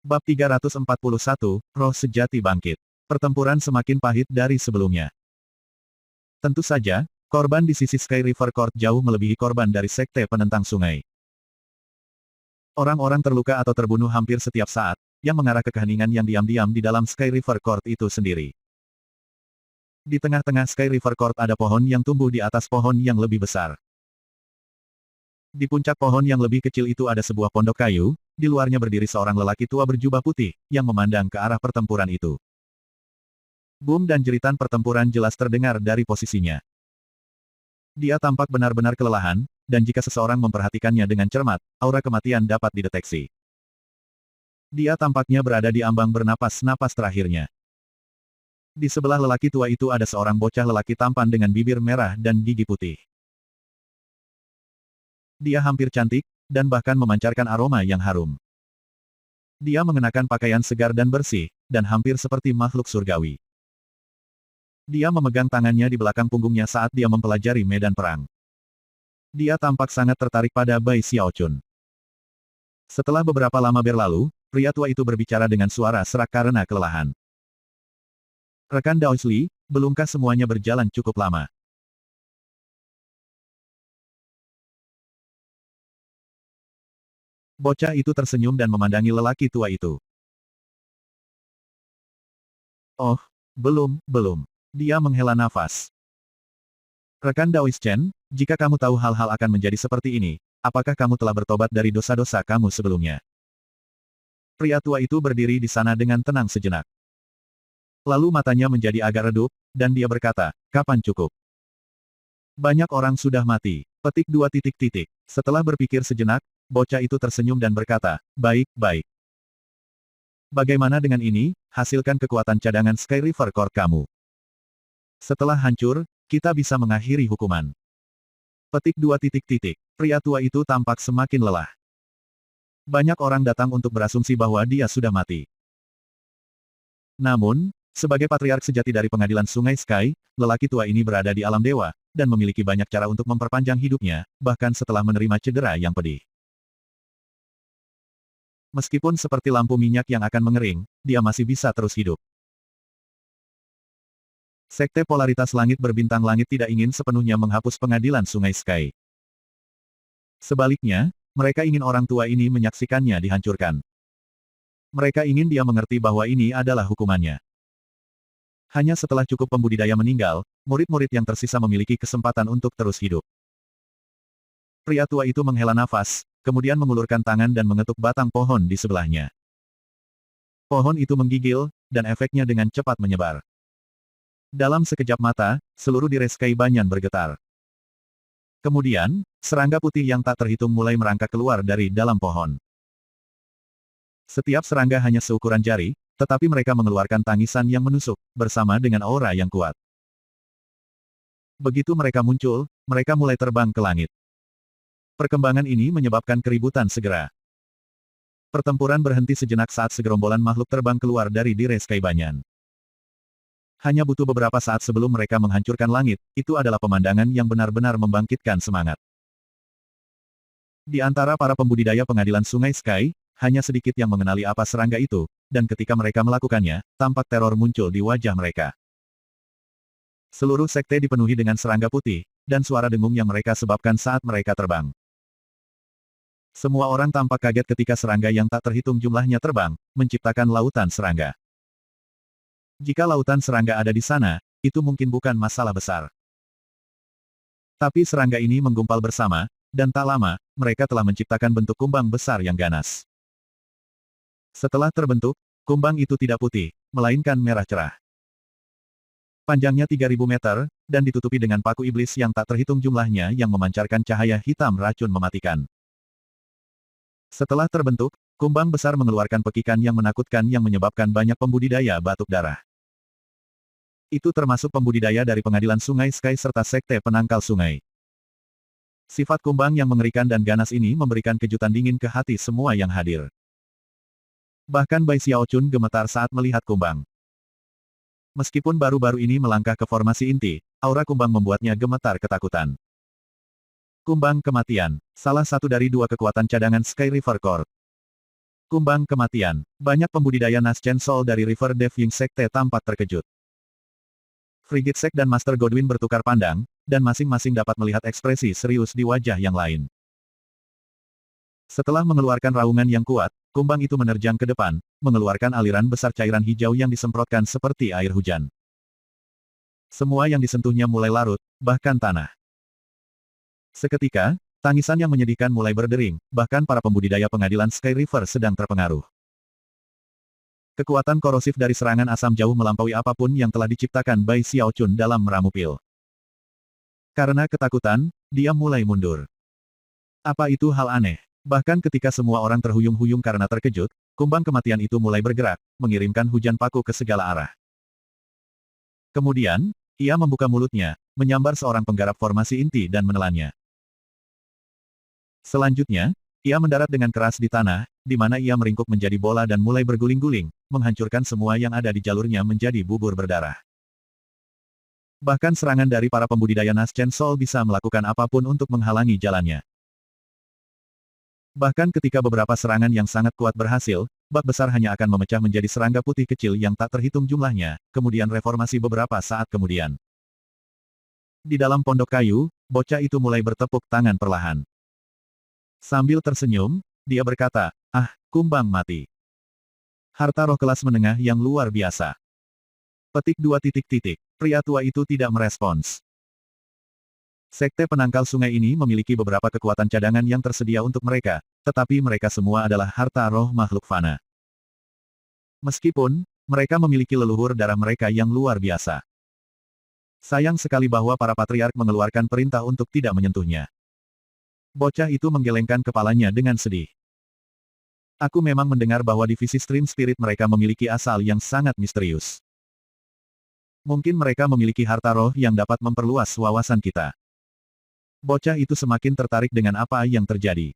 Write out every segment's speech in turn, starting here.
Bab 341, Roh Sejati Bangkit. Pertempuran semakin pahit dari sebelumnya. Tentu saja, korban di sisi Sky River Court jauh melebihi korban dari Sekte Penentang Sungai. Orang-orang terluka atau terbunuh hampir setiap saat, yang mengarah ke keheningan yang diam-diam di dalam Sky River Court itu sendiri. Di tengah-tengah Sky River Court ada pohon yang tumbuh di atas pohon yang lebih besar. Di puncak pohon yang lebih kecil itu ada sebuah pondok kayu, di luarnya berdiri seorang lelaki tua berjubah putih, yang memandang ke arah pertempuran itu. Boom dan jeritan pertempuran jelas terdengar dari posisinya. Dia tampak benar-benar kelelahan, dan jika seseorang memperhatikannya dengan cermat, aura kematian dapat dideteksi. Dia tampaknya berada di ambang bernapas-napas terakhirnya. Di sebelah lelaki tua itu ada seorang bocah lelaki tampan dengan bibir merah dan gigi putih. Dia hampir cantik, dan bahkan memancarkan aroma yang harum. Dia mengenakan pakaian segar dan bersih, dan hampir seperti makhluk surgawi. Dia memegang tangannya di belakang punggungnya saat dia mempelajari medan perang. Dia tampak sangat tertarik pada Bai Xiaochun. Setelah beberapa lama berlalu, pria tua itu berbicara dengan suara serak karena kelelahan. Rekan Daoisli, belumkah semuanya berjalan cukup lama? Bocah itu tersenyum dan memandangi lelaki tua itu. Oh, belum. Dia menghela nafas. Rekan Daois Chen, jika kamu tahu hal-hal akan menjadi seperti ini, apakah kamu telah bertobat dari dosa-dosa kamu sebelumnya? Pria tua itu berdiri di sana dengan tenang sejenak. Lalu matanya menjadi agak redup, dan dia berkata, kapan cukup? Banyak orang sudah mati. Petik 2 titik. Setelah berpikir sejenak, bocah itu tersenyum dan berkata, baik. Bagaimana dengan ini, hasilkan kekuatan cadangan Sky River Court kamu. Setelah hancur, kita bisa mengakhiri hukuman. Petik 2 titik. Pria tua itu tampak semakin lelah. Banyak orang datang untuk berasumsi bahwa dia sudah mati. Namun, sebagai patriark sejati dari pengadilan Sungai Sky, lelaki tua ini berada di alam dewa, dan memiliki banyak cara untuk memperpanjang hidupnya, bahkan setelah menerima cedera yang pedih. Meskipun seperti lampu minyak yang akan mengering, dia masih bisa terus hidup. Sekte Polaritas Langit Berbintang Langit tidak ingin sepenuhnya menghapus pengadilan Sungai Sky. Sebaliknya, mereka ingin orang tua ini menyaksikannya dihancurkan. Mereka ingin dia mengerti bahwa ini adalah hukumannya. Hanya setelah cukup pembudidaya meninggal, murid-murid yang tersisa memiliki kesempatan untuk terus hidup. Pria tua itu menghela nafas, kemudian mengulurkan tangan dan mengetuk batang pohon di sebelahnya. Pohon itu menggigil, dan efeknya dengan cepat menyebar. Dalam sekejap mata, seluruh diri Sky Banyan bergetar. Kemudian, serangga putih yang tak terhitung mulai merangkak keluar dari dalam pohon. Setiap serangga hanya seukuran jari, tetapi mereka mengeluarkan tangisan yang menusuk, bersama dengan aura yang kuat. Begitu mereka muncul, mereka mulai terbang ke langit. Perkembangan ini menyebabkan keributan segera. Pertempuran berhenti sejenak saat segerombolan makhluk terbang keluar dari diri Sky Banyan. Hanya butuh beberapa saat sebelum mereka menghancurkan langit, itu adalah pemandangan yang benar-benar membangkitkan semangat. Di antara para pembudidaya pengadilan Sungai Sky, hanya sedikit yang mengenali apa serangga itu, dan ketika mereka melakukannya, tampak teror muncul di wajah mereka. Seluruh sekte dipenuhi dengan serangga putih, dan suara dengung yang mereka sebabkan saat mereka terbang. Semua orang tampak kaget ketika serangga yang tak terhitung jumlahnya terbang, menciptakan lautan serangga. Jika lautan serangga ada di sana, itu mungkin bukan masalah besar. Tapi serangga ini menggumpal bersama, dan tak lama, mereka telah menciptakan bentuk kumbang besar yang ganas. Setelah terbentuk, kumbang itu tidak putih, melainkan merah cerah. Panjangnya 3000 meter, dan ditutupi dengan paku iblis yang tak terhitung jumlahnya yang memancarkan cahaya hitam racun mematikan. Setelah terbentuk, kumbang besar mengeluarkan pekikan yang menakutkan yang menyebabkan banyak pembudidaya batuk darah. Itu termasuk pembudidaya dari pengadilan Sungai Sky serta Sekte Penangkal Sungai. Sifat kumbang yang mengerikan dan ganas ini memberikan kejutan dingin ke hati semua yang hadir. Bahkan Bai Xiaochun gemetar saat melihat kumbang. Meskipun baru-baru ini melangkah ke formasi inti, aura kumbang membuatnya gemetar ketakutan. Kumbang kematian, salah satu dari dua kekuatan cadangan Sky River Court. Kumbang kematian. Banyak pembudidaya Naschen Soul dari River Dev Ying Sekte tampak terkejut. Frigid Sek dan Master Godwin bertukar pandang, dan masing-masing dapat melihat ekspresi serius di wajah yang lain. Setelah mengeluarkan raungan yang kuat, kumbang itu menerjang ke depan, mengeluarkan aliran besar cairan hijau yang disemprotkan seperti air hujan. Semua yang disentuhnya mulai larut, bahkan tanah. Seketika, tangisan yang menyedihkan mulai berdering, bahkan para pembudidaya pengadilan Sky River sedang terpengaruh. Kekuatan korosif dari serangan asam jauh melampaui apapun yang telah diciptakan Bai Xiaochun dalam meramu pil. Karena ketakutan, dia mulai mundur. Apa itu hal aneh? Bahkan ketika semua orang terhuyung-huyung karena terkejut, kumbang kematian itu mulai bergerak, mengirimkan hujan paku ke segala arah. Kemudian, ia membuka mulutnya, menyambar seorang penggarap formasi inti dan menelannya. Selanjutnya, ia mendarat dengan keras di tanah, di mana ia meringkuk menjadi bola dan mulai berguling-guling, menghancurkan semua yang ada di jalurnya menjadi bubur berdarah. Bahkan serangan dari para pembudidaya Naschen Soul bisa melakukan apapun untuk menghalangi jalannya. Bahkan ketika beberapa serangan yang sangat kuat berhasil, bak besar hanya akan memecah menjadi serangga putih kecil yang tak terhitung jumlahnya, kemudian reformasi beberapa saat kemudian. Di dalam pondok kayu, bocah itu mulai bertepuk tangan perlahan. Sambil tersenyum, dia berkata, "Ah, kumbang mati. Harta roh kelas menengah yang luar biasa." Petik 2. Pria tua itu tidak merespons. Sekte penangkal sungai ini memiliki beberapa kekuatan cadangan yang tersedia untuk mereka, tetapi mereka semua adalah harta roh makhluk fana. Meskipun, mereka memiliki leluhur darah mereka yang luar biasa. Sayang sekali bahwa para patriark mengeluarkan perintah untuk tidak menyentuhnya. Bocah itu menggelengkan kepalanya dengan sedih. Aku memang mendengar bahwa divisi Stream Spirit mereka memiliki asal yang sangat misterius. Mungkin mereka memiliki harta roh yang dapat memperluas wawasan kita. Bocah itu semakin tertarik dengan apa yang terjadi.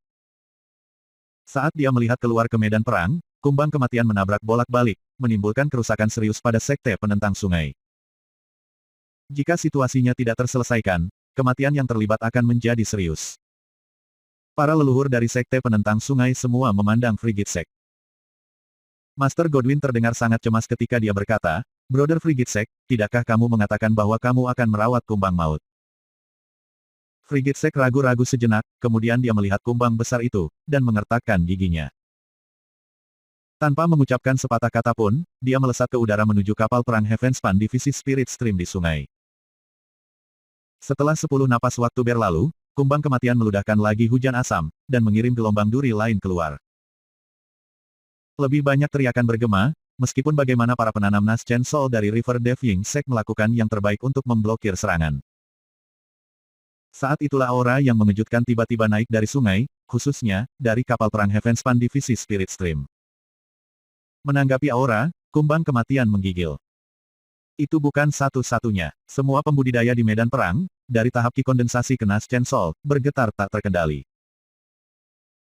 Saat dia melihat keluar ke medan perang, kumbang kematian menabrak bolak-balik, menimbulkan kerusakan serius pada sekte penentang sungai. Jika situasinya tidak terselesaikan, kematian yang terlibat akan menjadi serius. Para leluhur dari sekte penentang sungai semua memandang Frigid Sek. Master Godwin terdengar sangat cemas ketika dia berkata, "Brother Frigid Sek, tidakkah kamu mengatakan bahwa kamu akan merawat kumbang maut?" Frigid Sek ragu-ragu sejenak, kemudian dia melihat kumbang besar itu, dan mengertakkan giginya. Tanpa mengucapkan sepatah kata pun, dia melesat ke udara menuju kapal perang Heavenspan divisi Spirit Stream di sungai. Setelah 10 napas waktu berlalu, kumbang kematian meludahkan lagi hujan asam, dan mengirim gelombang duri lain keluar. Lebih banyak teriakan bergema, meskipun bagaimana para penanam Naschen Soul dari River Dev Ying Sek melakukan yang terbaik untuk memblokir serangan. Saat itulah aura yang mengejutkan tiba-tiba naik dari sungai, khususnya, dari kapal perang Heavenspan divisi Spirit Stream. Menanggapi aura, kumbang kematian menggigil. Itu bukan satu-satunya. Semua pembudidaya di medan perang, dari tahap ki kondensasi ke Naschen Soul, bergetar tak terkendali.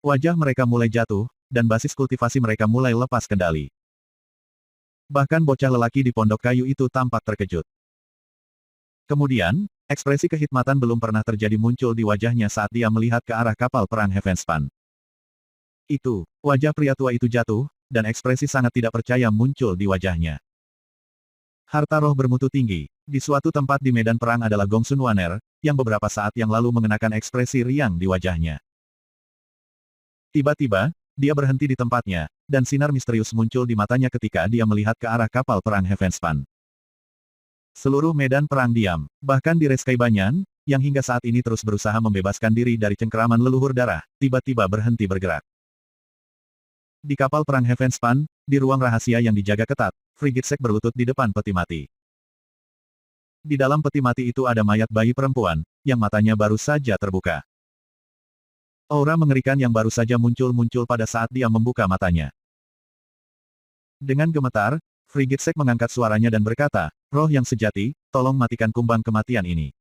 Wajah mereka mulai jatuh, dan basis kultivasi mereka mulai lepas kendali. Bahkan bocah lelaki di pondok kayu itu tampak terkejut. Kemudian, ekspresi kehikmatan belum pernah terjadi muncul di wajahnya saat dia melihat ke arah kapal perang Heavenspan. Wajah pria tua itu jatuh, dan ekspresi sangat tidak percaya muncul di wajahnya. Harta roh bermutu tinggi, di suatu tempat di medan perang adalah Gong Sun Waner, yang beberapa saat yang lalu mengenakan ekspresi riang di wajahnya. Tiba-tiba, dia berhenti di tempatnya, dan sinar misterius muncul di matanya ketika dia melihat ke arah kapal perang Heavenspan. Seluruh medan perang diam, bahkan di Reskai Banyan, yang hingga saat ini terus berusaha membebaskan diri dari cengkeraman leluhur darah, tiba-tiba berhenti bergerak. Di kapal perang Heavenspan, di ruang rahasia yang dijaga ketat, Frigid Sek berlutut di depan peti mati. Di dalam peti mati itu ada mayat bayi perempuan, yang matanya baru saja terbuka. Aura mengerikan yang baru saja muncul pada saat dia membuka matanya. Dengan gemetar, Frigid Sek mengangkat suaranya dan berkata, "Roh yang sejati, tolong matikan kumbang kematian ini."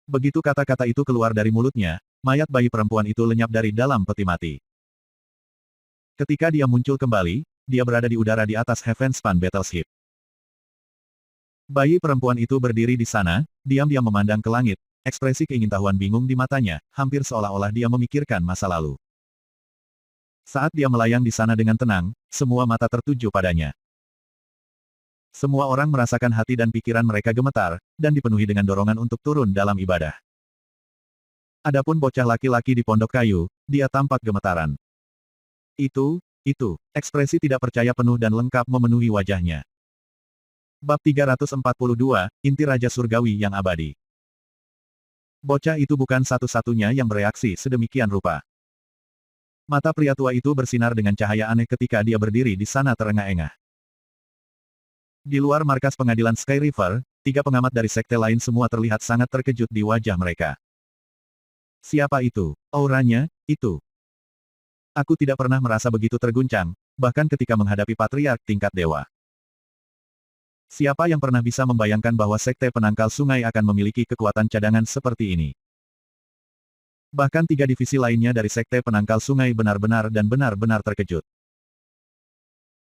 Begitu kata-kata itu keluar dari mulutnya, mayat bayi perempuan itu lenyap dari dalam peti mati. Ketika dia muncul kembali, dia berada di udara di atas Heavenspan Battleship. Bayi perempuan itu berdiri di sana, diam-diam memandang ke langit, ekspresi keingintahuan bingung di matanya, hampir seolah-olah dia memikirkan masa lalu. Saat dia melayang di sana dengan tenang, semua mata tertuju padanya. Semua orang merasakan hati dan pikiran mereka gemetar, dan dipenuhi dengan dorongan untuk turun dalam ibadah. Adapun bocah laki-laki di pondok kayu, dia tampak gemetaran. Itu, ekspresi tidak percaya penuh dan lengkap memenuhi wajahnya. Bab 342, Inti Raja Surgawi yang Abadi. Bocah itu bukan satu-satunya yang bereaksi sedemikian rupa. Mata pria tua itu bersinar dengan cahaya aneh ketika dia berdiri di sana terengah-engah. Di luar markas pengadilan Sky River, 3 pengamat dari sekte lain semua terlihat sangat terkejut di wajah mereka. Siapa itu? Auranya, itu. Aku tidak pernah merasa begitu terguncang, bahkan ketika menghadapi patriark tingkat dewa. Siapa yang pernah bisa membayangkan bahwa sekte penangkal sungai akan memiliki kekuatan cadangan seperti ini? Bahkan 3 divisi lainnya dari sekte penangkal sungai benar-benar terkejut.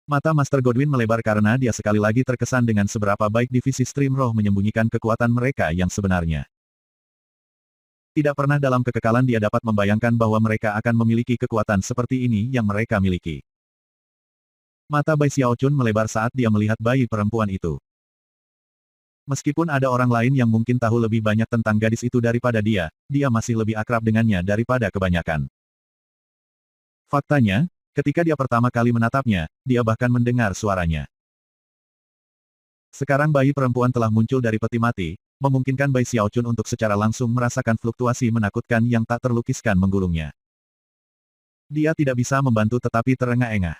Mata Master Godwin melebar karena dia sekali lagi terkesan dengan seberapa baik divisi Stream Roh menyembunyikan kekuatan mereka yang sebenarnya. Tidak pernah dalam kekekalan dia dapat membayangkan bahwa mereka akan memiliki kekuatan seperti ini yang mereka miliki. Mata Bai Xiaochun melebar saat dia melihat bayi perempuan itu. Meskipun ada orang lain yang mungkin tahu lebih banyak tentang gadis itu daripada dia masih lebih akrab dengannya daripada kebanyakan. Faktanya, ketika dia pertama kali menatapnya, dia bahkan mendengar suaranya. Sekarang bayi perempuan telah muncul dari peti mati, memungkinkan Bai Xiaochun untuk secara langsung merasakan fluktuasi menakutkan yang tak terlukiskan menggulungnya. Dia tidak bisa membantu tetapi terengah-engah.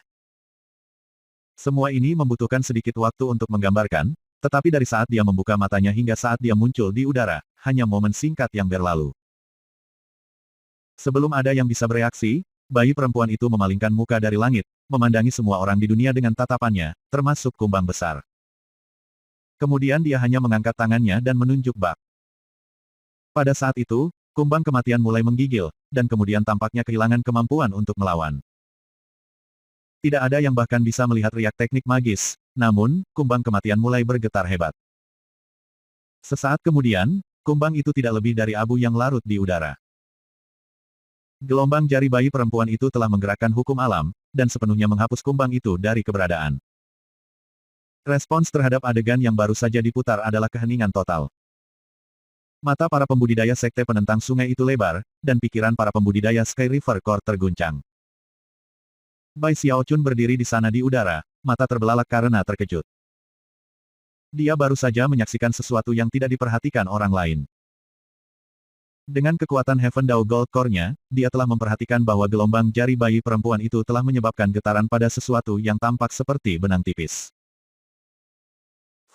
Semua ini membutuhkan sedikit waktu untuk menggambarkan, tetapi dari saat dia membuka matanya hingga saat dia muncul di udara, hanya momen singkat yang berlalu. Sebelum ada yang bisa bereaksi, bayi perempuan itu memalingkan muka dari langit, memandangi semua orang di dunia dengan tatapannya, termasuk kumbang besar. Kemudian dia hanya mengangkat tangannya dan menunjuk bak. Pada saat itu, kumbang kematian mulai menggigil, dan kemudian tampaknya kehilangan kemampuan untuk melawan. Tidak ada yang bahkan bisa melihat riak teknik magis, namun, kumbang kematian mulai bergetar hebat. Sesaat kemudian, kumbang itu tidak lebih dari abu yang larut di udara. Gelombang jari bayi perempuan itu telah menggerakkan hukum alam, dan sepenuhnya menghapus kumbang itu dari keberadaan. Respons terhadap adegan yang baru saja diputar adalah keheningan total. Mata para pembudidaya sekte penentang sungai itu lebar, dan pikiran para pembudidaya Sky River Core terguncang. Bai Xiaochun berdiri di sana di udara, mata terbelalak karena terkejut. Dia baru saja menyaksikan sesuatu yang tidak diperhatikan orang lain. Dengan kekuatan Heaven Dao Gold Core-nya, dia telah memperhatikan bahwa gelombang jari bayi perempuan itu telah menyebabkan getaran pada sesuatu yang tampak seperti benang tipis.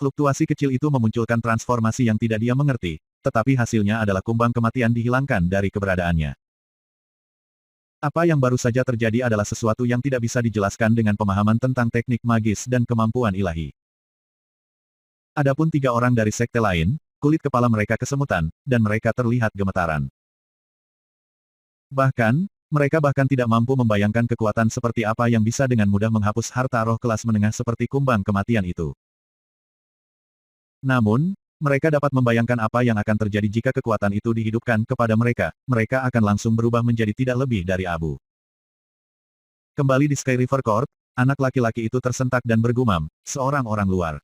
Fluktuasi kecil itu memunculkan transformasi yang tidak dia mengerti, tetapi hasilnya adalah kumbang kematian dihilangkan dari keberadaannya. Apa yang baru saja terjadi adalah sesuatu yang tidak bisa dijelaskan dengan pemahaman tentang teknik magis dan kemampuan ilahi. Adapun 3 orang dari sekte lain, kulit kepala mereka kesemutan, dan mereka terlihat gemetaran. Bahkan, mereka bahkan tidak mampu membayangkan kekuatan seperti apa yang bisa dengan mudah menghapus harta roh kelas menengah seperti kumbang kematian itu. Namun, mereka dapat membayangkan apa yang akan terjadi jika kekuatan itu dihidupkan kepada mereka, mereka akan langsung berubah menjadi tidak lebih dari abu. Kembali di Sky River Court, anak laki-laki itu tersentak dan bergumam, seorang orang luar.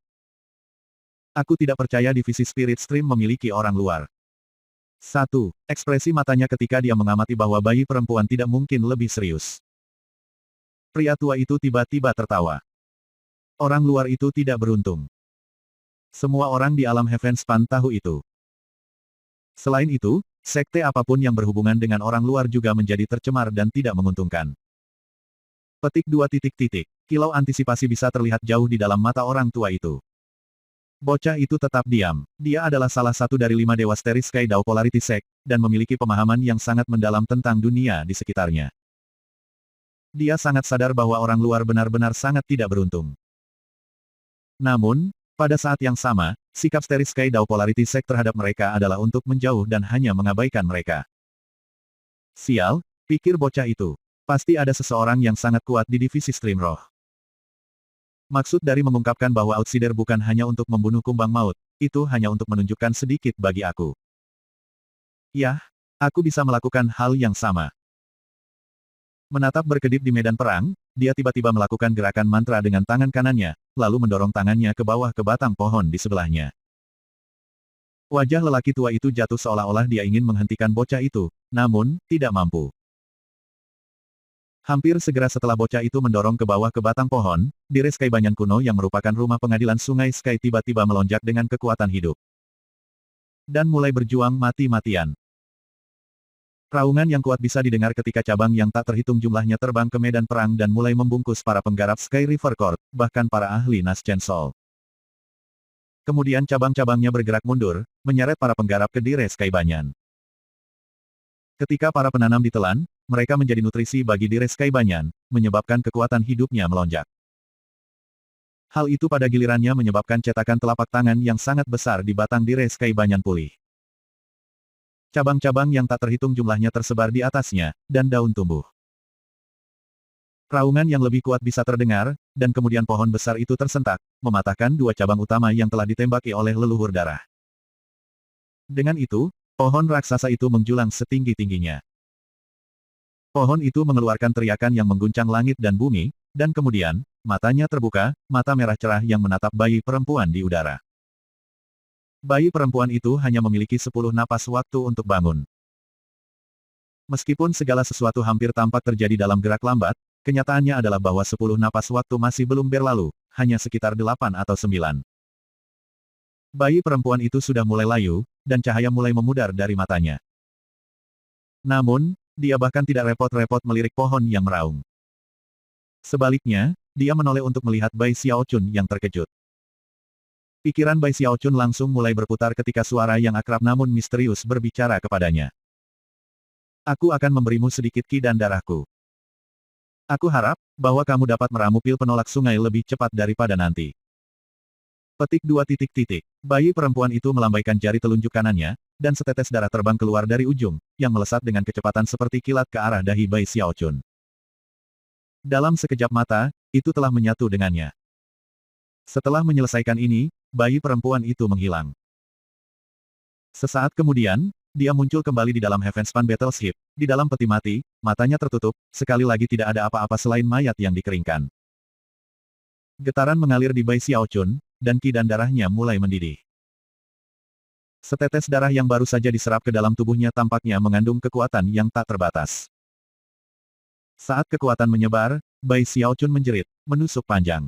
Aku tidak percaya divisi Spirit Stream memiliki orang luar. 1. Ekspresi matanya ketika dia mengamati bahwa bayi perempuan tidak mungkin lebih serius. Pria tua itu tiba-tiba tertawa. Orang luar itu tidak beruntung. Semua orang di alam Heavenspan tahu itu. Selain itu, sekte apapun yang berhubungan dengan orang luar juga menjadi tercemar dan tidak menguntungkan. Petik 2. Kilau antisipasi bisa terlihat jauh di dalam mata orang tua itu. Bocah itu tetap diam. Dia adalah salah satu dari 5 dewa Starry Sky Dao Polarity Sect, dan memiliki pemahaman yang sangat mendalam tentang dunia di sekitarnya. Dia sangat sadar bahwa orang luar benar-benar sangat tidak beruntung. Namun, pada saat yang sama, sikap Starry Sky Dao Polarity Sect terhadap mereka adalah untuk menjauh dan hanya mengabaikan mereka. Sial, pikir bocah itu. Pasti ada seseorang yang sangat kuat di divisi Stream Roh. Maksud dari mengungkapkan bahwa Outsider bukan hanya untuk membunuh kumbang maut, itu hanya untuk menunjukkan sedikit bagi aku. Yah, aku bisa melakukan hal yang sama. Menatap berkedip di medan perang, dia tiba-tiba melakukan gerakan mantra dengan tangan kanannya, lalu mendorong tangannya ke bawah ke batang pohon di sebelahnya. Wajah lelaki tua itu jatuh seolah-olah dia ingin menghentikan bocah itu, namun, tidak mampu. Hampir segera setelah bocah itu mendorong ke bawah ke batang pohon, Dire Sky Banyan kuno yang merupakan rumah pengadilan Sungai Sky tiba-tiba melonjak dengan kekuatan hidup. Dan mulai berjuang mati-matian. Raungan yang kuat bisa didengar ketika cabang yang tak terhitung jumlahnya terbang ke medan perang dan mulai membungkus para penggarap Sky River Court, bahkan para ahli Nas Chainsaw. Kemudian cabang-cabangnya bergerak mundur, menyeret para penggarap ke Dire Sky Banyan. Ketika para penanam ditelan, mereka menjadi nutrisi bagi Dire Sky Banyan, menyebabkan kekuatan hidupnya melonjak. Hal itu pada gilirannya menyebabkan cetakan telapak tangan yang sangat besar di batang Dire Sky Banyan pulih. Cabang-cabang yang tak terhitung jumlahnya tersebar di atasnya, dan daun tumbuh. Raungan yang lebih kuat bisa terdengar, dan kemudian pohon besar itu tersentak, mematahkan dua cabang utama yang telah ditembaki oleh leluhur darah. Dengan itu, pohon raksasa itu menjulang setinggi-tingginya. Pohon itu mengeluarkan teriakan yang mengguncang langit dan bumi, dan kemudian, matanya terbuka, mata merah cerah yang menatap bayi perempuan di udara. Bayi perempuan itu hanya memiliki 10 napas waktu untuk bangun. Meskipun segala sesuatu hampir tampak terjadi dalam gerak lambat, kenyataannya adalah bahwa 10 napas waktu masih belum berlalu, hanya sekitar 8 atau 9. Bayi perempuan itu sudah mulai layu, dan cahaya mulai memudar dari matanya. Namun, dia bahkan tidak repot-repot melirik pohon yang meraung. Sebaliknya, dia menoleh untuk melihat Bai Xiaochun yang terkejut. Pikiran Bai Xiaochun langsung mulai berputar ketika suara yang akrab namun misterius berbicara kepadanya. Aku akan memberimu sedikit ki dan darahku. Aku harap, bahwa kamu dapat meramu pil penolak sungai lebih cepat daripada nanti. Petik 2. Bayi perempuan itu melambaikan jari telunjuk kanannya, dan setetes darah terbang keluar dari ujung, yang melesat dengan kecepatan seperti kilat ke arah dahi Bai Xiaochun. Dalam sekejap mata, itu telah menyatu dengannya. Setelah menyelesaikan ini, bayi perempuan itu menghilang. Sesaat kemudian, dia muncul kembali di dalam Heavenspan Battleship, di dalam peti mati, matanya tertutup, sekali lagi tidak ada apa-apa selain mayat yang dikeringkan. Getaran mengalir di Bai Xiaochun, dan ki dan darahnya mulai mendidih. Setetes darah yang baru saja diserap ke dalam tubuhnya tampaknya mengandung kekuatan yang tak terbatas. Saat kekuatan menyebar, Bai Xiaochun menjerit, menusuk panjang.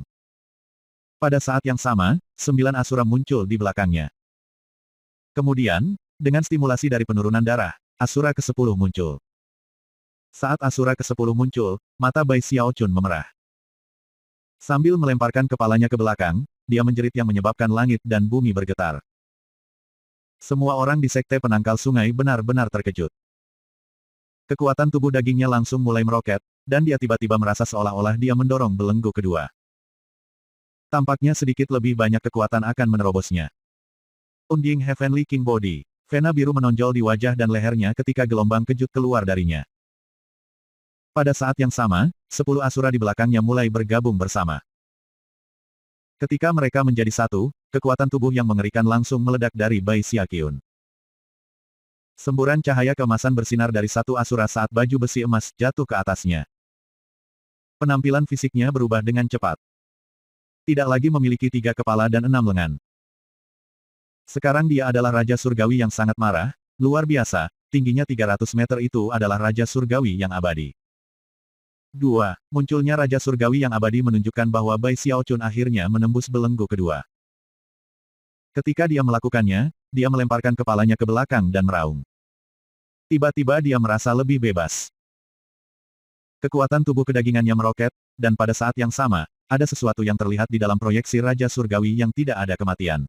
Pada saat yang sama, 9 asura muncul di belakangnya. Kemudian, dengan stimulasi dari penurunan darah, asura ke-10 muncul. Saat asura ke-10 muncul, mata Bai Xiaochun memerah. Sambil melemparkan kepalanya ke belakang, dia menjerit yang menyebabkan langit dan bumi bergetar. Semua orang di sekte penangkal sungai benar-benar terkejut. Kekuatan tubuh dagingnya langsung mulai meroket, dan dia tiba-tiba merasa seolah-olah dia mendorong belenggu kedua. Tampaknya sedikit lebih banyak kekuatan akan menerobosnya. Unding Heavenly King Body. Vena biru menonjol di wajah dan lehernya ketika gelombang kejut keluar darinya. Pada saat yang sama, 10 asura di belakangnya mulai bergabung bersama. Ketika mereka menjadi satu, kekuatan tubuh yang mengerikan langsung meledak dari Bai Xiaochun. Semburan cahaya keemasan bersinar dari satu asura saat baju besi emas jatuh ke atasnya. Penampilan fisiknya berubah dengan cepat. Tidak lagi memiliki 3 kepala dan 6 lengan. Sekarang dia adalah Raja Surgawi yang sangat marah, luar biasa, tingginya 300 meter itu adalah Raja Surgawi yang abadi. 2. Munculnya Raja Surgawi yang abadi menunjukkan bahwa Bai Xiaochun akhirnya menembus belenggu kedua. Ketika dia melakukannya, dia melemparkan kepalanya ke belakang dan meraung. Tiba-tiba dia merasa lebih bebas. Kekuatan tubuh kedagingannya meroket, dan pada saat yang sama, ada sesuatu yang terlihat di dalam proyeksi Raja Surgawi yang tidak ada kematian.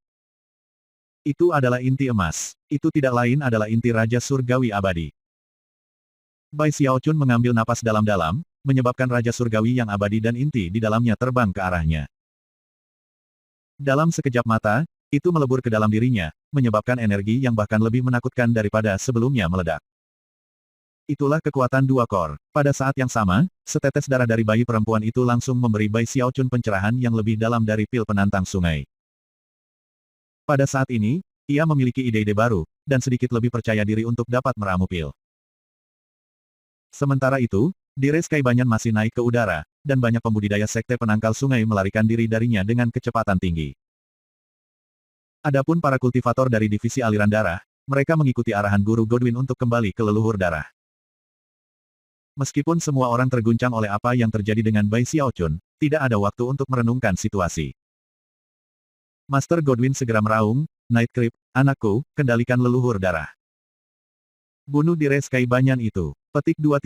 Itu adalah inti emas. Itu tidak lain adalah inti Raja Surgawi abadi. Bai Xiaochun mengambil napas dalam-dalam, menyebabkan Raja Surgawi yang abadi dan inti di dalamnya terbang ke arahnya. Dalam sekejap mata, itu melebur ke dalam dirinya, menyebabkan energi yang bahkan lebih menakutkan daripada sebelumnya meledak. Itulah kekuatan 2 kor. Pada saat yang sama, setetes darah dari bayi perempuan itu langsung memberi Bai Xiaochun pencerahan yang lebih dalam dari pil penantang sungai. Pada saat ini, ia memiliki ide-ide baru, dan sedikit lebih percaya diri untuk dapat meramu pil. Sementara itu, Dires Kaibanyan masih naik ke udara, dan banyak pembudidaya sekte penangkal sungai melarikan diri darinya dengan kecepatan tinggi. Adapun para kultivator dari divisi aliran darah, mereka mengikuti arahan Guru Godwin untuk kembali ke leluhur darah. Meskipun semua orang terguncang oleh apa yang terjadi dengan Bai Xiaochun, tidak ada waktu untuk merenungkan situasi. Master Godwin segera meraung, Night Creep, anakku, kendalikan leluhur darah. Bunuh Dires Kaibanyan itu. Petik 2.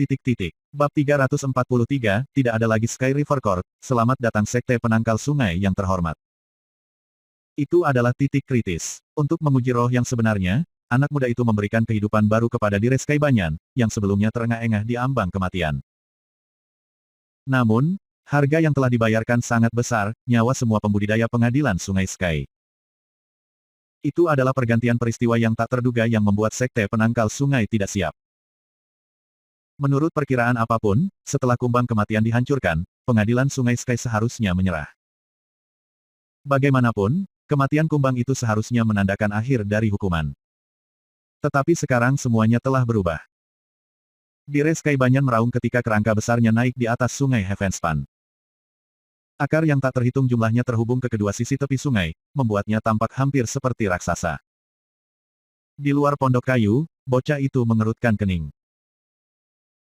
Bab 343, tidak ada lagi Sky River Court, selamat datang Sekte Penangkal Sungai yang terhormat. Itu adalah titik kritis. Untuk menguji roh yang sebenarnya, anak muda itu memberikan kehidupan baru kepada Dires Kaibanyan, yang sebelumnya terengah-engah di ambang kematian. Namun, harga yang telah dibayarkan sangat besar, nyawa semua pembudidaya pengadilan Sungai Sky. Itu adalah pergantian peristiwa yang tak terduga yang membuat Sekte Penangkal Sungai tidak siap. Menurut perkiraan apapun, setelah kumbang kematian dihancurkan, pengadilan Sungai Sky seharusnya menyerah. Bagaimanapun, kematian kumbang itu seharusnya menandakan akhir dari hukuman. Tetapi sekarang semuanya telah berubah. Dires Kaibanyan meraung ketika kerangka besarnya naik di atas Sungai Heavenspan. Akar yang tak terhitung jumlahnya terhubung ke kedua sisi tepi sungai, membuatnya tampak hampir seperti raksasa. Di luar pondok kayu, bocah itu mengerutkan kening.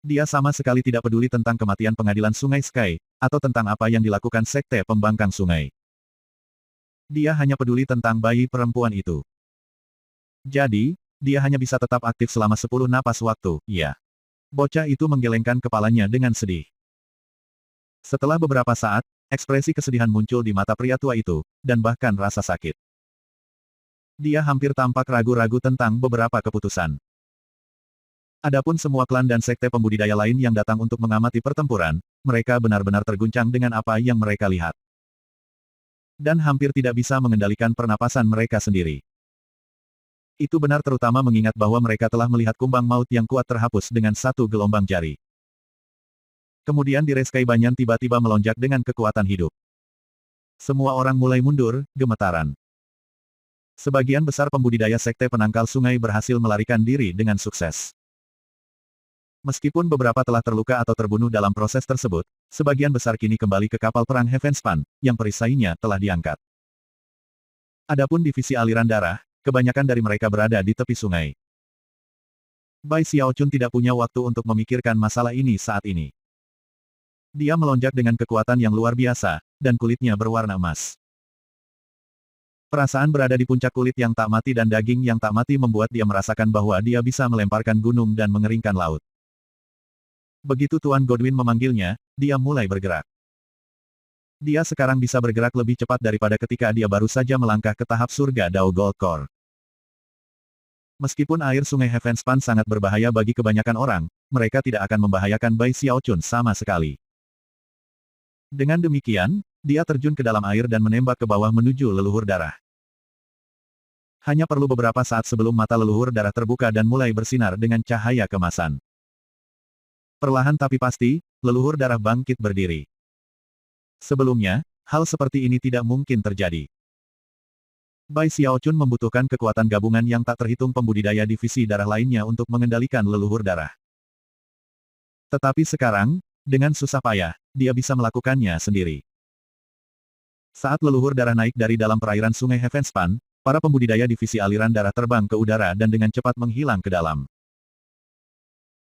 Dia sama sekali tidak peduli tentang kematian pengadilan Sungai Sky, atau tentang apa yang dilakukan Sekte Pembangkang Sungai. Dia hanya peduli tentang bayi perempuan itu. Jadi, dia hanya bisa tetap aktif selama 10 napas waktu, ya. Bocah itu menggelengkan kepalanya dengan sedih. Setelah beberapa saat, ekspresi kesedihan muncul di mata pria tua itu, dan bahkan rasa sakit. Dia hampir tampak ragu-ragu tentang beberapa keputusan. Adapun semua klan dan sekte pembudidaya lain yang datang untuk mengamati pertempuran, mereka benar-benar terguncang dengan apa yang mereka lihat. Dan hampir tidak bisa mengendalikan pernapasan mereka sendiri. Itu benar terutama mengingat bahwa mereka telah melihat kumbang maut yang kuat terhapus dengan satu gelombang jari. Kemudian Dires Kaibanyan tiba-tiba melonjak dengan kekuatan hidup. Semua orang mulai mundur, gemetaran. Sebagian besar pembudidaya sekte penangkal sungai berhasil melarikan diri dengan sukses. Meskipun beberapa telah terluka atau terbunuh dalam proses tersebut, sebagian besar kini kembali ke kapal perang Heavenspan, yang perisainya telah diangkat. Adapun divisi aliran darah, kebanyakan dari mereka berada di tepi sungai. Bai Xiaochun tidak punya waktu untuk memikirkan masalah ini saat ini. Dia melonjak dengan kekuatan yang luar biasa, dan kulitnya berwarna emas. Perasaan berada di puncak kulit yang tak mati dan daging yang tak mati membuat dia merasakan bahwa dia bisa melemparkan gunung dan mengeringkan laut. Begitu Tuan Godwin memanggilnya, dia mulai bergerak. Dia sekarang bisa bergerak lebih cepat daripada ketika dia baru saja melangkah ke tahap surga Dao Gold Core. Meskipun air sungai Heavenspan sangat berbahaya bagi kebanyakan orang, mereka tidak akan membahayakan Bai Xiaochun sama sekali. Dengan demikian, dia terjun ke dalam air dan menembak ke bawah menuju leluhur darah. Hanya perlu beberapa saat sebelum mata leluhur darah terbuka dan mulai bersinar dengan cahaya kemasan. Perlahan tapi pasti, leluhur darah bangkit berdiri. Sebelumnya, hal seperti ini tidak mungkin terjadi. Bai Xiaochun membutuhkan kekuatan gabungan yang tak terhitung pembudidaya divisi darah lainnya untuk mengendalikan leluhur darah. Tetapi sekarang, dengan susah payah, dia bisa melakukannya sendiri. Saat leluhur darah naik dari dalam perairan sungai Heavenspan, para pembudidaya divisi aliran darah terbang ke udara dan dengan cepat menghilang ke dalam.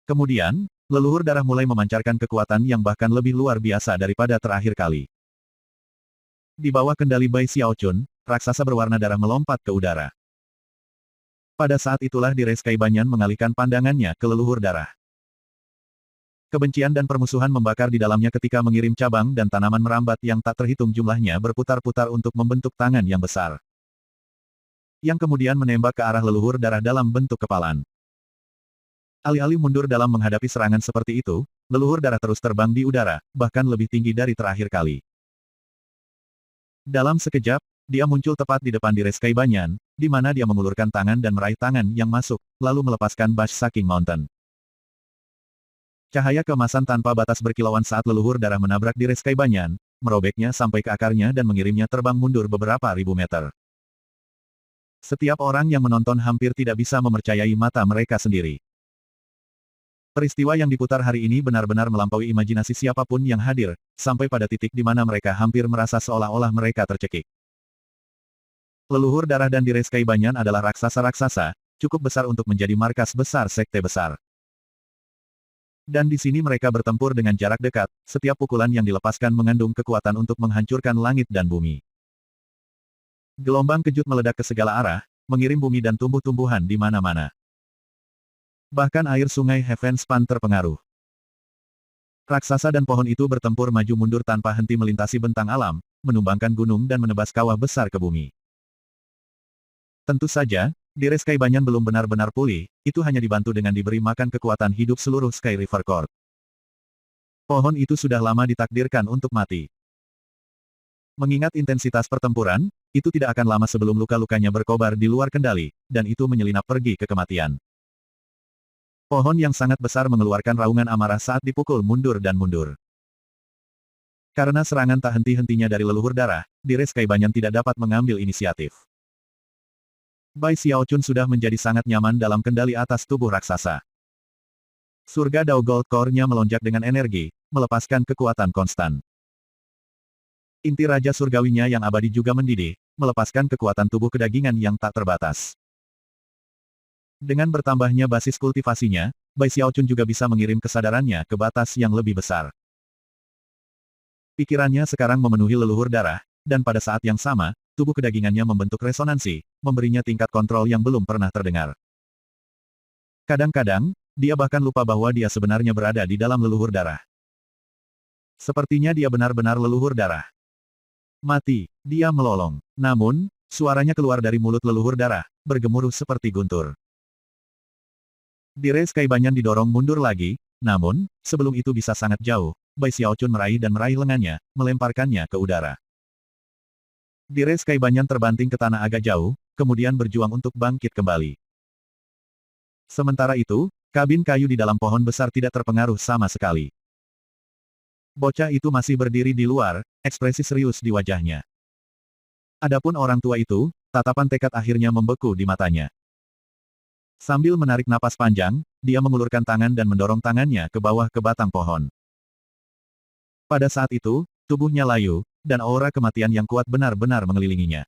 Kemudian, leluhur darah mulai memancarkan kekuatan yang bahkan lebih luar biasa daripada terakhir kali. Di bawah kendali Bai Xiaochun, raksasa berwarna darah melompat ke udara. Pada saat itulah Dires Kaibanyan mengalihkan pandangannya ke leluhur darah. Kebencian dan permusuhan membakar di dalamnya ketika mengirim cabang dan tanaman merambat yang tak terhitung jumlahnya berputar-putar untuk membentuk tangan yang besar. Yang kemudian menembak ke arah leluhur darah dalam bentuk kepalan. Alih-alih mundur dalam menghadapi serangan seperti itu, leluhur darah terus terbang di udara, bahkan lebih tinggi dari terakhir kali. Dalam sekejap, dia muncul tepat di depan Dires Kaibanyan, di mana dia mengulurkan tangan dan meraih tangan yang masuk, lalu melepaskan Bash Saking Mountain. Cahaya keemasan tanpa batas berkilauan saat leluhur darah menabrak Dires Kaibanyan, merobeknya sampai ke akarnya dan mengirimnya terbang mundur beberapa ribu meter. Setiap orang yang menonton hampir tidak bisa mempercayai mata mereka sendiri. Peristiwa yang diputar hari ini benar-benar melampaui imajinasi siapapun yang hadir, sampai pada titik di mana mereka hampir merasa seolah-olah mereka tercekik. Leluhur darah dan Direskai Banyan adalah raksasa-raksasa, cukup besar untuk menjadi markas besar sekte besar. Dan di sini mereka bertempur dengan jarak dekat, setiap pukulan yang dilepaskan mengandung kekuatan untuk menghancurkan langit dan bumi. Gelombang kejut meledak ke segala arah, mengirim bumi dan tumbuh-tumbuhan di mana-mana. Bahkan air sungai Heavenspan terpengaruh. Raksasa dan pohon itu bertempur maju mundur tanpa henti melintasi bentang alam, menumbangkan gunung dan menebas kawah besar ke bumi. Tentu saja, Direskai Banyan belum benar-benar pulih, itu hanya dibantu dengan diberi makan kekuatan hidup seluruh Sky River Court. Pohon itu sudah lama ditakdirkan untuk mati. Mengingat intensitas pertempuran, itu tidak akan lama sebelum luka-lukanya berkobar di luar kendali, dan itu menyelinap pergi ke kematian. Pohon yang sangat besar mengeluarkan raungan amarah saat dipukul mundur dan mundur. Karena serangan tak henti-hentinya dari leluhur darah, Direskai Banyan tidak dapat mengambil inisiatif. Bai Xiaochun sudah menjadi sangat nyaman dalam kendali atas tubuh raksasa. Surga Dao Gold Core-nya melonjak dengan energi, melepaskan kekuatan konstan. Inti Raja Surgawinya yang abadi juga mendidih, melepaskan kekuatan tubuh kedagingan yang tak terbatas. Dengan bertambahnya basis kultivasinya, Bai Xiaochun juga bisa mengirim kesadarannya ke batas yang lebih besar. Pikirannya sekarang memenuhi leluhur darah, dan pada saat yang sama, tubuh kedagingannya membentuk resonansi, memberinya tingkat kontrol yang belum pernah terdengar. Kadang-kadang, dia bahkan lupa bahwa dia sebenarnya berada di dalam leluhur darah. Sepertinya dia benar-benar leluhur darah. Mati, dia melolong. Namun, suaranya keluar dari mulut leluhur darah, bergemuruh seperti guntur. Direskai Banyan didorong mundur lagi, namun, sebelum itu bisa sangat jauh, Bai Xiaochun meraih lengannya, melemparkannya ke udara. Direskai Banyan terbanting ke tanah agak jauh, kemudian berjuang untuk bangkit kembali. Sementara itu, kabin kayu di dalam pohon besar tidak terpengaruh sama sekali. Bocah itu masih berdiri di luar, ekspresi serius di wajahnya. Adapun orang tua itu, tatapan tekad akhirnya membeku di matanya. Sambil menarik napas panjang, dia mengulurkan tangan dan mendorong tangannya ke bawah ke batang pohon. Pada saat itu, tubuhnya layu, dan aura kematian yang kuat benar-benar mengelilinginya.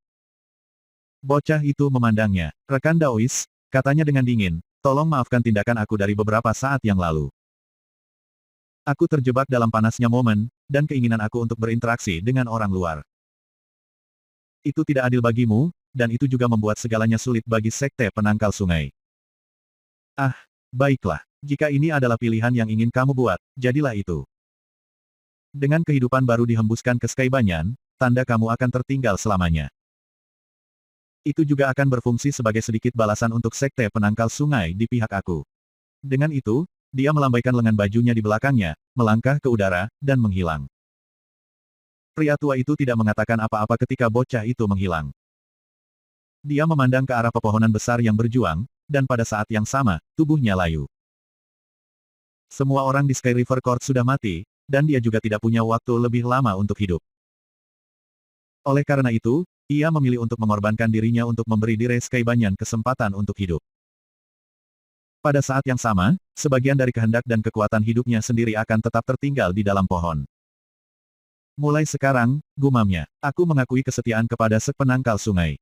Bocah itu memandangnya. "Rekan Daois," katanya dengan dingin, "tolong maafkan tindakan aku dari beberapa saat yang lalu. Aku terjebak dalam panasnya momen, dan keinginan aku untuk berinteraksi dengan orang luar. Itu tidak adil bagimu, dan itu juga membuat segalanya sulit bagi Sekte Penangkal Sungai. Ah, baiklah. Jika ini adalah pilihan yang ingin kamu buat, jadilah itu. Dengan kehidupan baru dihembuskan ke Sky Banyan, tanda kamu akan tertinggal selamanya. Itu juga akan berfungsi sebagai sedikit balasan untuk Sekte Penangkal Sungai di pihak aku." Dengan itu, dia melambaikan lengan bajunya di belakangnya, melangkah ke udara, dan menghilang. Pria tua itu tidak mengatakan apa-apa ketika bocah itu menghilang. Dia memandang ke arah pepohonan besar yang berjuang, dan pada saat yang sama, tubuhnya layu. Semua orang di Sky River Court sudah mati, dan dia juga tidak punya waktu lebih lama untuk hidup. Oleh karena itu, ia memilih untuk mengorbankan dirinya untuk memberi Direskai Banyan kesempatan untuk hidup. Pada saat yang sama, sebagian dari kehendak dan kekuatan hidupnya sendiri akan tetap tertinggal di dalam pohon. "Mulai sekarang," gumamnya, "aku mengakui kesetiaan kepada Penangkal Sungai.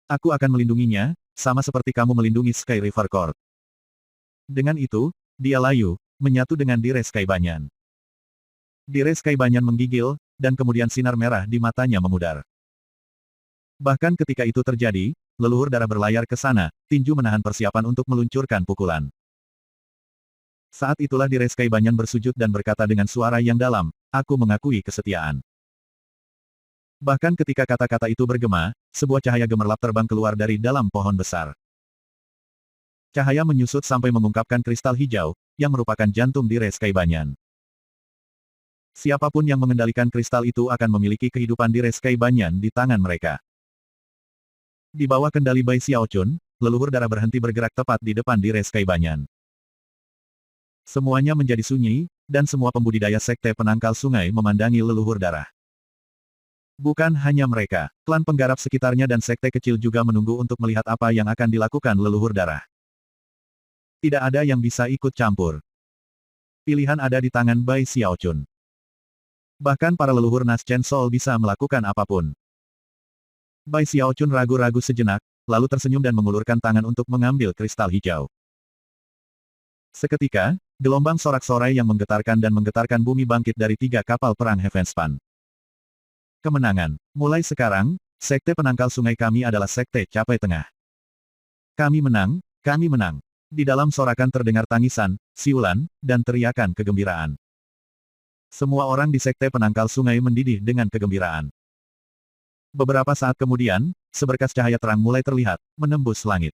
Aku akan melindunginya, sama seperti kamu melindungi Sky River Court." Dengan itu, dia layu, menyatu dengan Direskai Banyan. Direskai Banyan menggigil, dan kemudian sinar merah di matanya memudar. Bahkan ketika itu terjadi, leluhur darah berlayar ke sana, tinju menahan persiapan untuk meluncurkan pukulan. Saat itulah Direskai Banyan bersujud dan berkata dengan suara yang dalam, "Aku mengakui kesetiaan." Bahkan ketika kata-kata itu bergema, sebuah cahaya gemerlap terbang keluar dari dalam pohon besar. Cahaya menyusut sampai mengungkapkan kristal hijau, yang merupakan jantung Direskai Banyan. Siapapun yang mengendalikan kristal itu akan memiliki kehidupan Direskai Banyan di tangan mereka. Di bawah kendali Bai Xiaochun, leluhur darah berhenti bergerak tepat di depan Direskai Banyan. Semuanya menjadi sunyi, dan semua pembudidaya Sekte Penangkal Sungai memandangi leluhur darah. Bukan hanya mereka, klan penggarap sekitarnya dan sekte kecil juga menunggu untuk melihat apa yang akan dilakukan leluhur darah. Tidak ada yang bisa ikut campur. Pilihan ada di tangan Bai Xiaochun. Bahkan para leluhur Nas Chen Sol bisa melakukan apapun. Bai Xiaochun ragu-ragu sejenak, lalu tersenyum dan mengulurkan tangan untuk mengambil kristal hijau. Seketika, gelombang sorak-sorai yang menggetarkan bumi bangkit dari 3 kapal perang Heavenspan. Kemenangan. Mulai sekarang, Sekte Penangkal Sungai kami adalah Sekte Capai Tengah. Kami menang, kami menang. Di dalam sorakan terdengar tangisan, siulan, dan teriakan kegembiraan. Semua orang di Sekte Penangkal Sungai mendidih dengan kegembiraan. Beberapa saat kemudian, seberkas cahaya terang mulai terlihat, menembus langit.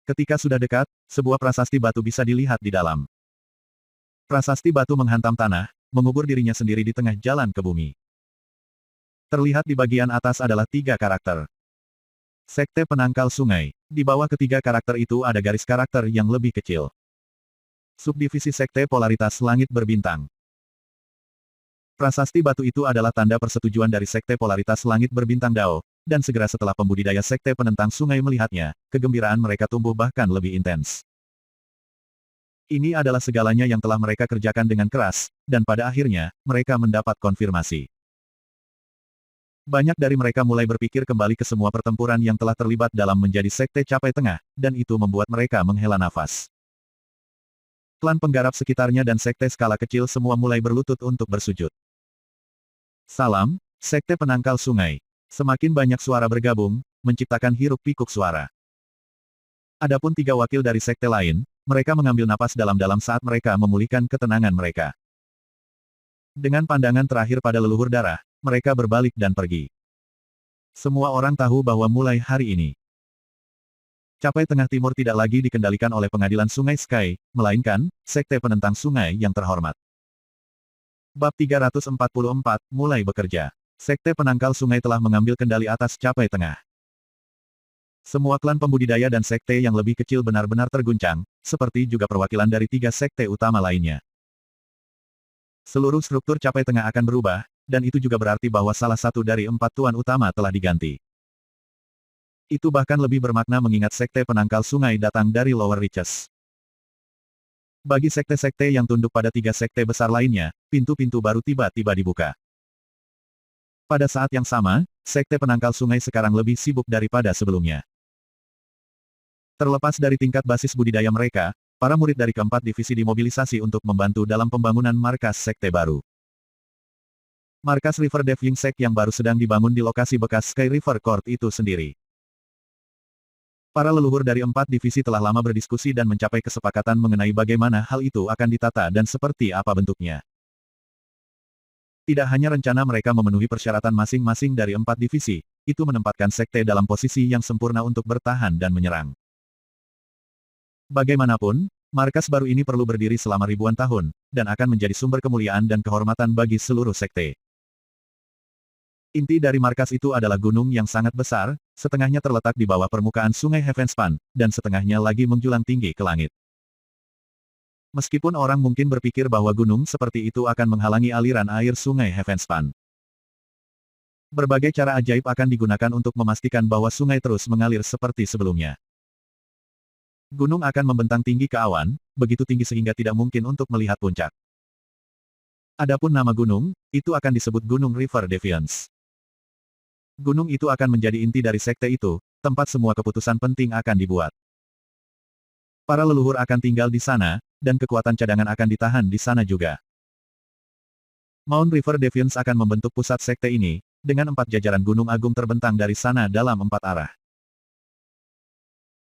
Ketika sudah dekat, sebuah prasasti batu bisa dilihat di dalam. Prasasti batu menghantam tanah, mengubur dirinya sendiri di tengah jalan ke bumi. Terlihat di bagian atas adalah 3 karakter. Sekte Penangkal Sungai. Di bawah ketiga karakter itu ada garis karakter yang lebih kecil. Subdivisi Sekte Polaritas Langit Berbintang. Prasasti batu itu adalah tanda persetujuan dari Sekte Polaritas Langit Berbintang Dao, dan segera setelah pembudidaya Sekte Penentang Sungai melihatnya, kegembiraan mereka tumbuh bahkan lebih intens. Ini adalah segalanya yang telah mereka kerjakan dengan keras, dan pada akhirnya, mereka mendapat konfirmasi. Banyak dari mereka mulai berpikir kembali ke semua pertempuran yang telah terlibat dalam menjadi Sekte Capai Tengah, dan itu membuat mereka menghela nafas. Klan penggarap sekitarnya dan sekte skala kecil semua mulai berlutut untuk bersujud. Salam, Sekte Penangkal Sungai. Semakin banyak suara bergabung, menciptakan hiruk-pikuk suara. Adapun 3 wakil dari sekte lain, mereka mengambil napas dalam-dalam saat mereka memulihkan ketenangan mereka. Dengan pandangan terakhir pada leluhur darah, mereka berbalik dan pergi. Semua orang tahu bahwa mulai hari ini, Capai Tengah Timur tidak lagi dikendalikan oleh Pengadilan Sungai Sky, melainkan, Sekte Penentang Sungai yang terhormat. Bab 344, mulai bekerja. Sekte Penangkal Sungai telah mengambil kendali atas Capai Tengah. Semua klan pembudidaya dan sekte yang lebih kecil benar-benar terguncang, seperti juga perwakilan dari 3 sekte utama lainnya. Seluruh struktur Capai Tengah akan berubah, dan itu juga berarti bahwa salah satu dari 4 tuan utama telah diganti. Itu bahkan lebih bermakna mengingat Sekte Penangkal Sungai datang dari Lower Reaches. Bagi sekte-sekte yang tunduk pada 3 sekte besar lainnya, pintu-pintu baru tiba-tiba dibuka. Pada saat yang sama, Sekte Penangkal Sungai sekarang lebih sibuk daripada sebelumnya. Terlepas dari tingkat basis budidaya mereka, para murid dari keempat divisi dimobilisasi untuk membantu dalam pembangunan markas sekte baru. Markas River Deving Sect yang baru sedang dibangun di lokasi bekas Sky River Court itu sendiri. Para leluhur dari 4 divisi telah lama berdiskusi dan mencapai kesepakatan mengenai bagaimana hal itu akan ditata dan seperti apa bentuknya. Tidak hanya rencana mereka memenuhi persyaratan masing-masing dari 4 divisi, itu menempatkan sekte dalam posisi yang sempurna untuk bertahan dan menyerang. Bagaimanapun, markas baru ini perlu berdiri selama ribuan tahun, dan akan menjadi sumber kemuliaan dan kehormatan bagi seluruh sekte. Inti dari markas itu adalah gunung yang sangat besar, setengahnya terletak di bawah permukaan sungai Heavenspan, dan setengahnya lagi menjulang tinggi ke langit. Meskipun orang mungkin berpikir bahwa gunung seperti itu akan menghalangi aliran air sungai Heavenspan. Berbagai cara ajaib akan digunakan untuk memastikan bahwa sungai terus mengalir seperti sebelumnya. Gunung akan membentang tinggi ke awan, begitu tinggi sehingga tidak mungkin untuk melihat puncak. Adapun nama gunung, itu akan disebut Gunung River Defiance. Gunung itu akan menjadi inti dari sekte itu, tempat semua keputusan penting akan dibuat. Para leluhur akan tinggal di sana, dan kekuatan cadangan akan ditahan di sana juga. Mount River Defiance akan membentuk pusat sekte ini, dengan 4 jajaran gunung agung terbentang dari sana dalam 4 arah.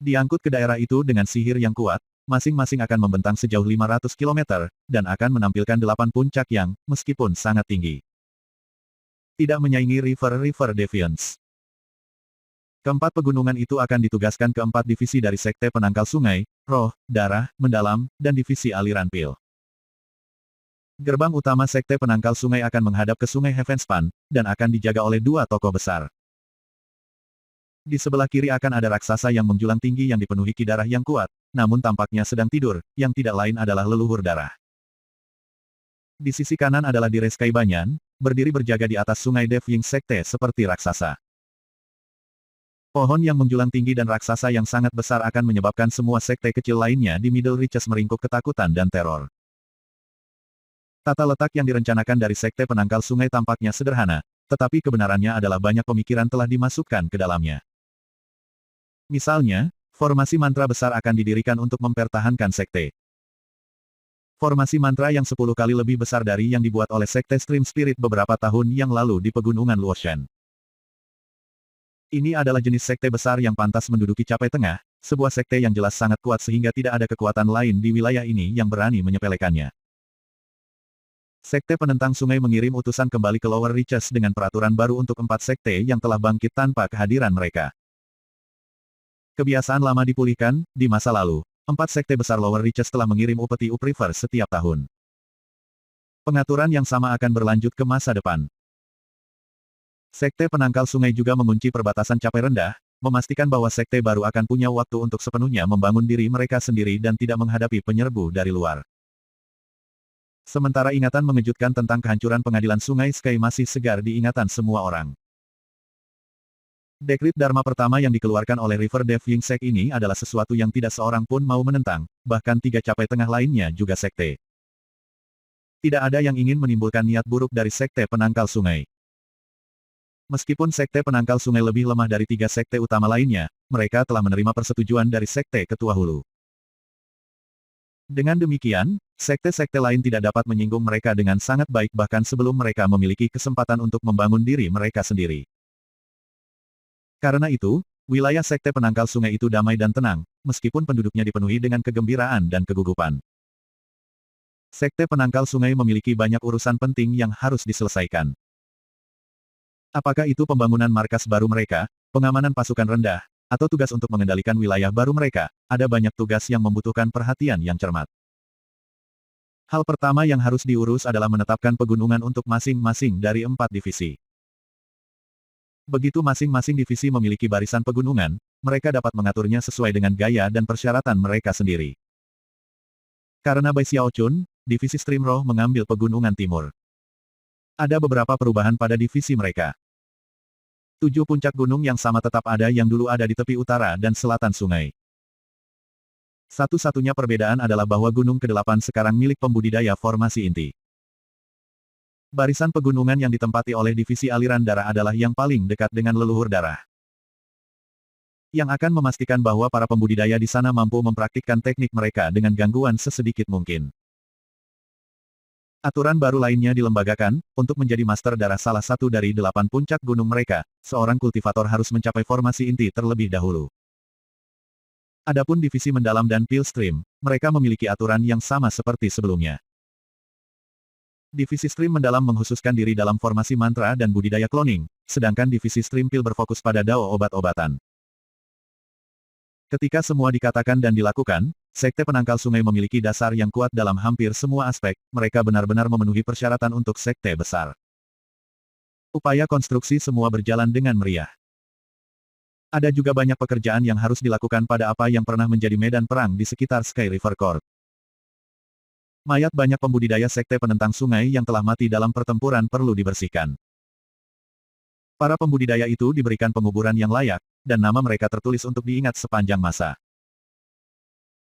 Diangkut ke daerah itu dengan sihir yang kuat, masing-masing akan membentang sejauh 500 km, dan akan menampilkan 8 puncak yang, meskipun sangat tinggi, tidak menyaingi River Defiance. Keempat pegunungan itu akan ditugaskan ke 4 divisi dari Sekte Penangkal Sungai, Roh, Darah, Mendalam, dan Divisi Aliran Pil. Gerbang utama Sekte Penangkal Sungai akan menghadap ke Sungai Heavenspan, dan akan dijaga oleh 2 tokoh besar. Di sebelah kiri akan ada raksasa yang menjulang tinggi yang dipenuhi ki darah yang kuat, namun tampaknya sedang tidur, yang tidak lain adalah leluhur darah. Di sisi kanan adalah Direskai Banyan, berdiri berjaga di atas sungai Deving Sekte seperti raksasa. Pohon yang menjulang tinggi dan raksasa yang sangat besar akan menyebabkan semua sekte kecil lainnya di Middle Reaches meringkuk ketakutan dan teror. Tata letak yang direncanakan dari sekte penangkal sungai tampaknya sederhana, tetapi kebenarannya adalah banyak pemikiran telah dimasukkan ke dalamnya. Misalnya, formasi mantra besar akan didirikan untuk mempertahankan sekte. Formasi mantra yang 10 kali lebih besar dari yang dibuat oleh sekte Stream Spirit beberapa tahun yang lalu di pegunungan Luoshan. Ini adalah jenis sekte besar yang pantas menduduki capai tengah, sebuah sekte yang jelas sangat kuat sehingga tidak ada kekuatan lain di wilayah ini yang berani menyepelekannya. Sekte penentang sungai mengirim utusan kembali ke Lower Reaches dengan peraturan baru untuk 4 sekte yang telah bangkit tanpa kehadiran mereka. Kebiasaan lama dipulihkan, di masa lalu, 4 sekte besar Lower Reaches telah mengirim upeti upriver setiap tahun. Pengaturan yang sama akan berlanjut ke masa depan. Sekte penangkal sungai juga mengunci perbatasan capai rendah, memastikan bahwa sekte baru akan punya waktu untuk sepenuhnya membangun diri mereka sendiri dan tidak menghadapi penyerbu dari luar. Sementara ingatan mengejutkan tentang kehancuran pengadilan sungai Sky masih segar di ingatan semua orang. Dekrit Dharma pertama yang dikeluarkan oleh River Dev Yingsek ini adalah sesuatu yang tidak seorang pun mau menentang, bahkan 3 capai tengah lainnya juga sekte. Tidak ada yang ingin menimbulkan niat buruk dari sekte penangkal sungai. Meskipun sekte penangkal sungai lebih lemah dari 3 sekte utama lainnya, mereka telah menerima persetujuan dari sekte ketua hulu. Dengan demikian, sekte-sekte lain tidak dapat menyinggung mereka dengan sangat baik bahkan sebelum mereka memiliki kesempatan untuk membangun diri mereka sendiri. Karena itu, wilayah sekte penangkal sungai itu damai dan tenang, meskipun penduduknya dipenuhi dengan kegembiraan dan kegugupan. Sekte penangkal sungai memiliki banyak urusan penting yang harus diselesaikan. Apakah itu pembangunan markas baru mereka, pengamanan pasukan rendah, atau tugas untuk mengendalikan wilayah baru mereka, ada banyak tugas yang membutuhkan perhatian yang cermat. Hal pertama yang harus diurus adalah menetapkan pegunungan untuk masing-masing dari 4 divisi. Begitu masing-masing divisi memiliki barisan pegunungan, mereka dapat mengaturnya sesuai dengan gaya dan persyaratan mereka sendiri. Karena Bai Xiaochun, divisi Stream Roh mengambil pegunungan timur. Ada beberapa perubahan pada divisi mereka. 7 puncak gunung yang sama tetap ada yang dulu ada di tepi utara dan selatan sungai. Satu-satunya perbedaan adalah bahwa gunung ke-8 sekarang milik pembudidaya formasi inti. Barisan pegunungan yang ditempati oleh divisi aliran darah adalah yang paling dekat dengan leluhur darah. Yang akan memastikan bahwa para pembudidaya di sana mampu mempraktikkan teknik mereka dengan gangguan sesedikit mungkin. Aturan baru lainnya dilembagakan, untuk menjadi master darah salah satu dari 8 puncak gunung mereka, seorang kultivator harus mencapai formasi inti terlebih dahulu. Adapun divisi mendalam dan Pilstream, mereka memiliki aturan yang sama seperti sebelumnya. Divisi Stream mendalam menghususkan diri dalam formasi mantra dan budidaya cloning, sedangkan divisi Stream Pil berfokus pada dao obat-obatan. Ketika semua dikatakan dan dilakukan, sekte penangkal sungai memiliki dasar yang kuat dalam hampir semua aspek, mereka benar-benar memenuhi persyaratan untuk sekte besar. Upaya konstruksi semua berjalan dengan meriah. Ada juga banyak pekerjaan yang harus dilakukan pada apa yang pernah menjadi medan perang di sekitar Sky River Court. Mayat banyak pembudidaya sekte penentang sungai yang telah mati dalam pertempuran perlu dibersihkan. Para pembudidaya itu diberikan penguburan yang layak, dan nama mereka tertulis untuk diingat sepanjang masa.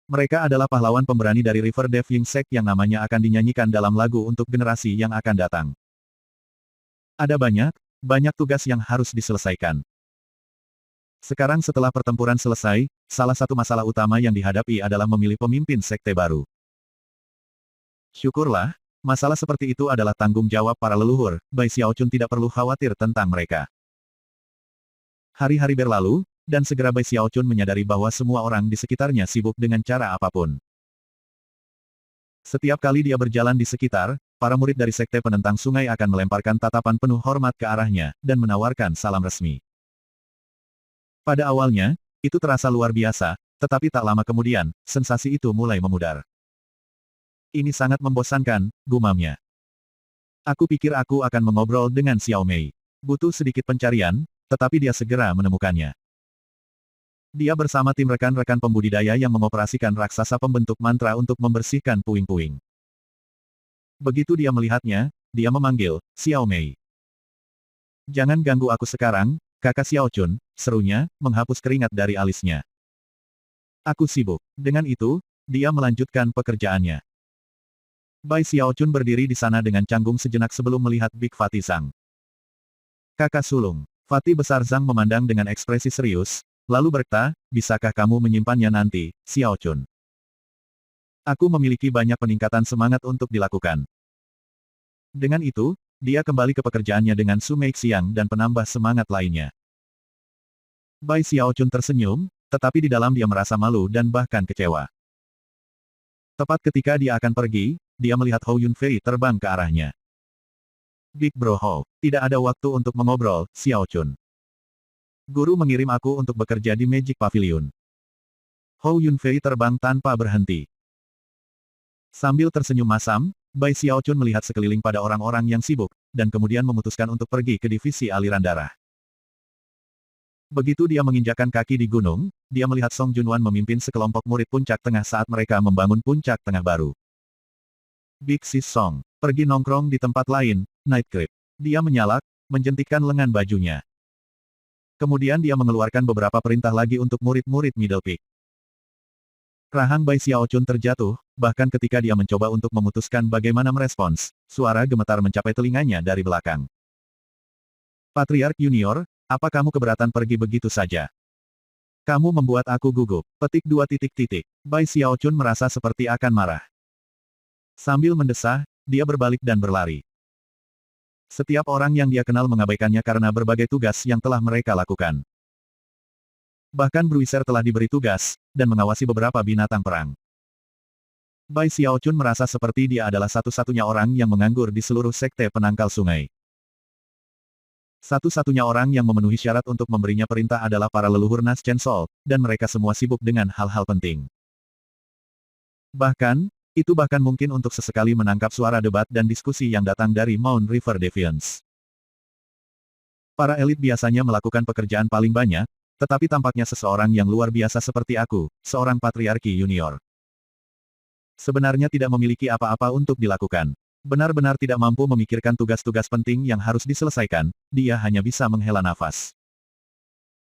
Mereka adalah pahlawan pemberani dari River Dev Yingsek yang namanya akan dinyanyikan dalam lagu untuk generasi yang akan datang. Ada banyak tugas yang harus diselesaikan. Sekarang setelah pertempuran selesai, salah satu masalah utama yang dihadapi adalah memilih pemimpin sekte baru. Syukurlah, masalah seperti itu adalah tanggung jawab para leluhur, Bai Xiaochun tidak perlu khawatir tentang mereka. Hari-hari berlalu, dan segera Bai Xiaochun menyadari bahwa semua orang di sekitarnya sibuk dengan cara apapun. Setiap kali dia berjalan di sekitar, para murid dari sekte penentang sungai akan melemparkan tatapan penuh hormat ke arahnya, dan menawarkan salam resmi. Pada awalnya, itu terasa luar biasa, tetapi tak lama kemudian, sensasi itu mulai memudar. Ini sangat membosankan, gumamnya. Aku pikir aku akan mengobrol dengan Xiao Mei. Butuh sedikit pencarian, tetapi dia segera menemukannya. Dia bersama tim rekan-rekan pembudidaya yang mengoperasikan raksasa pembentuk mantra untuk membersihkan puing-puing. Begitu dia melihatnya, dia memanggil, Xiao Mei. Jangan ganggu aku sekarang, Kakak Xiao Chun, serunya, menghapus keringat dari alisnya. Aku sibuk. Dengan itu, dia melanjutkan pekerjaannya. Bai Xiao Chun berdiri di sana dengan canggung sejenak sebelum melihat Big Fatty Zhang. Kakak sulung. Fatty besar Zhang memandang dengan ekspresi serius, lalu berkata, bisakah kamu menyimpannya nanti, Xiao Chun? Aku memiliki banyak peningkatan semangat untuk dilakukan. Dengan itu, dia kembali ke pekerjaannya dengan Su Meixiang dan penambah semangat lainnya. Bai Xiao Chun tersenyum, tetapi di dalam dia merasa malu dan bahkan kecewa. Tepat ketika dia akan pergi, dia melihat Hou Yunfei terbang ke arahnya. Big Bro Hou, tidak ada waktu untuk mengobrol, Xiao Chun. Guru mengirim aku untuk bekerja di Magic Pavilion. Hou Yunfei terbang tanpa berhenti. Sambil tersenyum masam, Bai Xiao Chun melihat sekeliling pada orang-orang yang sibuk, dan kemudian memutuskan untuk pergi ke divisi aliran darah. Begitu dia menginjakkan kaki di gunung, dia melihat Song Junwan memimpin sekelompok murid puncak tengah saat mereka membangun puncak tengah baru. Big Sis Song, pergi nongkrong di tempat lain, Night Creep. Dia menyalak, menjentikkan lengan bajunya. Kemudian dia mengeluarkan beberapa perintah lagi untuk murid-murid Middle Peak. Rahang Bai Xiao Chun terjatuh, bahkan ketika dia mencoba untuk memutuskan bagaimana merespons, suara gemetar mencapai telinganya dari belakang. Patriark Junior, apa kamu keberatan pergi begitu saja? Kamu membuat aku gugup. Petik 2 titik. Bai Xiao Chun merasa seperti akan marah. Sambil mendesah, dia berbalik dan berlari. Setiap orang yang dia kenal mengabaikannya karena berbagai tugas yang telah mereka lakukan. Bahkan Bruiser telah diberi tugas, dan mengawasi beberapa binatang perang. Bai Xiao Chun merasa seperti dia adalah satu-satunya orang yang menganggur di seluruh sekte penangkal sungai. Satu-satunya orang yang memenuhi syarat untuk memberinya perintah adalah para leluhur Nas Chen Sol, dan mereka semua sibuk dengan hal-hal penting. Bahkan, itu bahkan mungkin untuk sesekali menangkap suara debat dan diskusi yang datang dari Mount River Defiance. Para elit biasanya melakukan pekerjaan paling banyak, tetapi tampaknya seseorang yang luar biasa seperti aku, seorang patriarki junior, sebenarnya tidak memiliki apa-apa untuk dilakukan. Benar-benar tidak mampu memikirkan tugas-tugas penting yang harus diselesaikan, dia hanya bisa menghela nafas.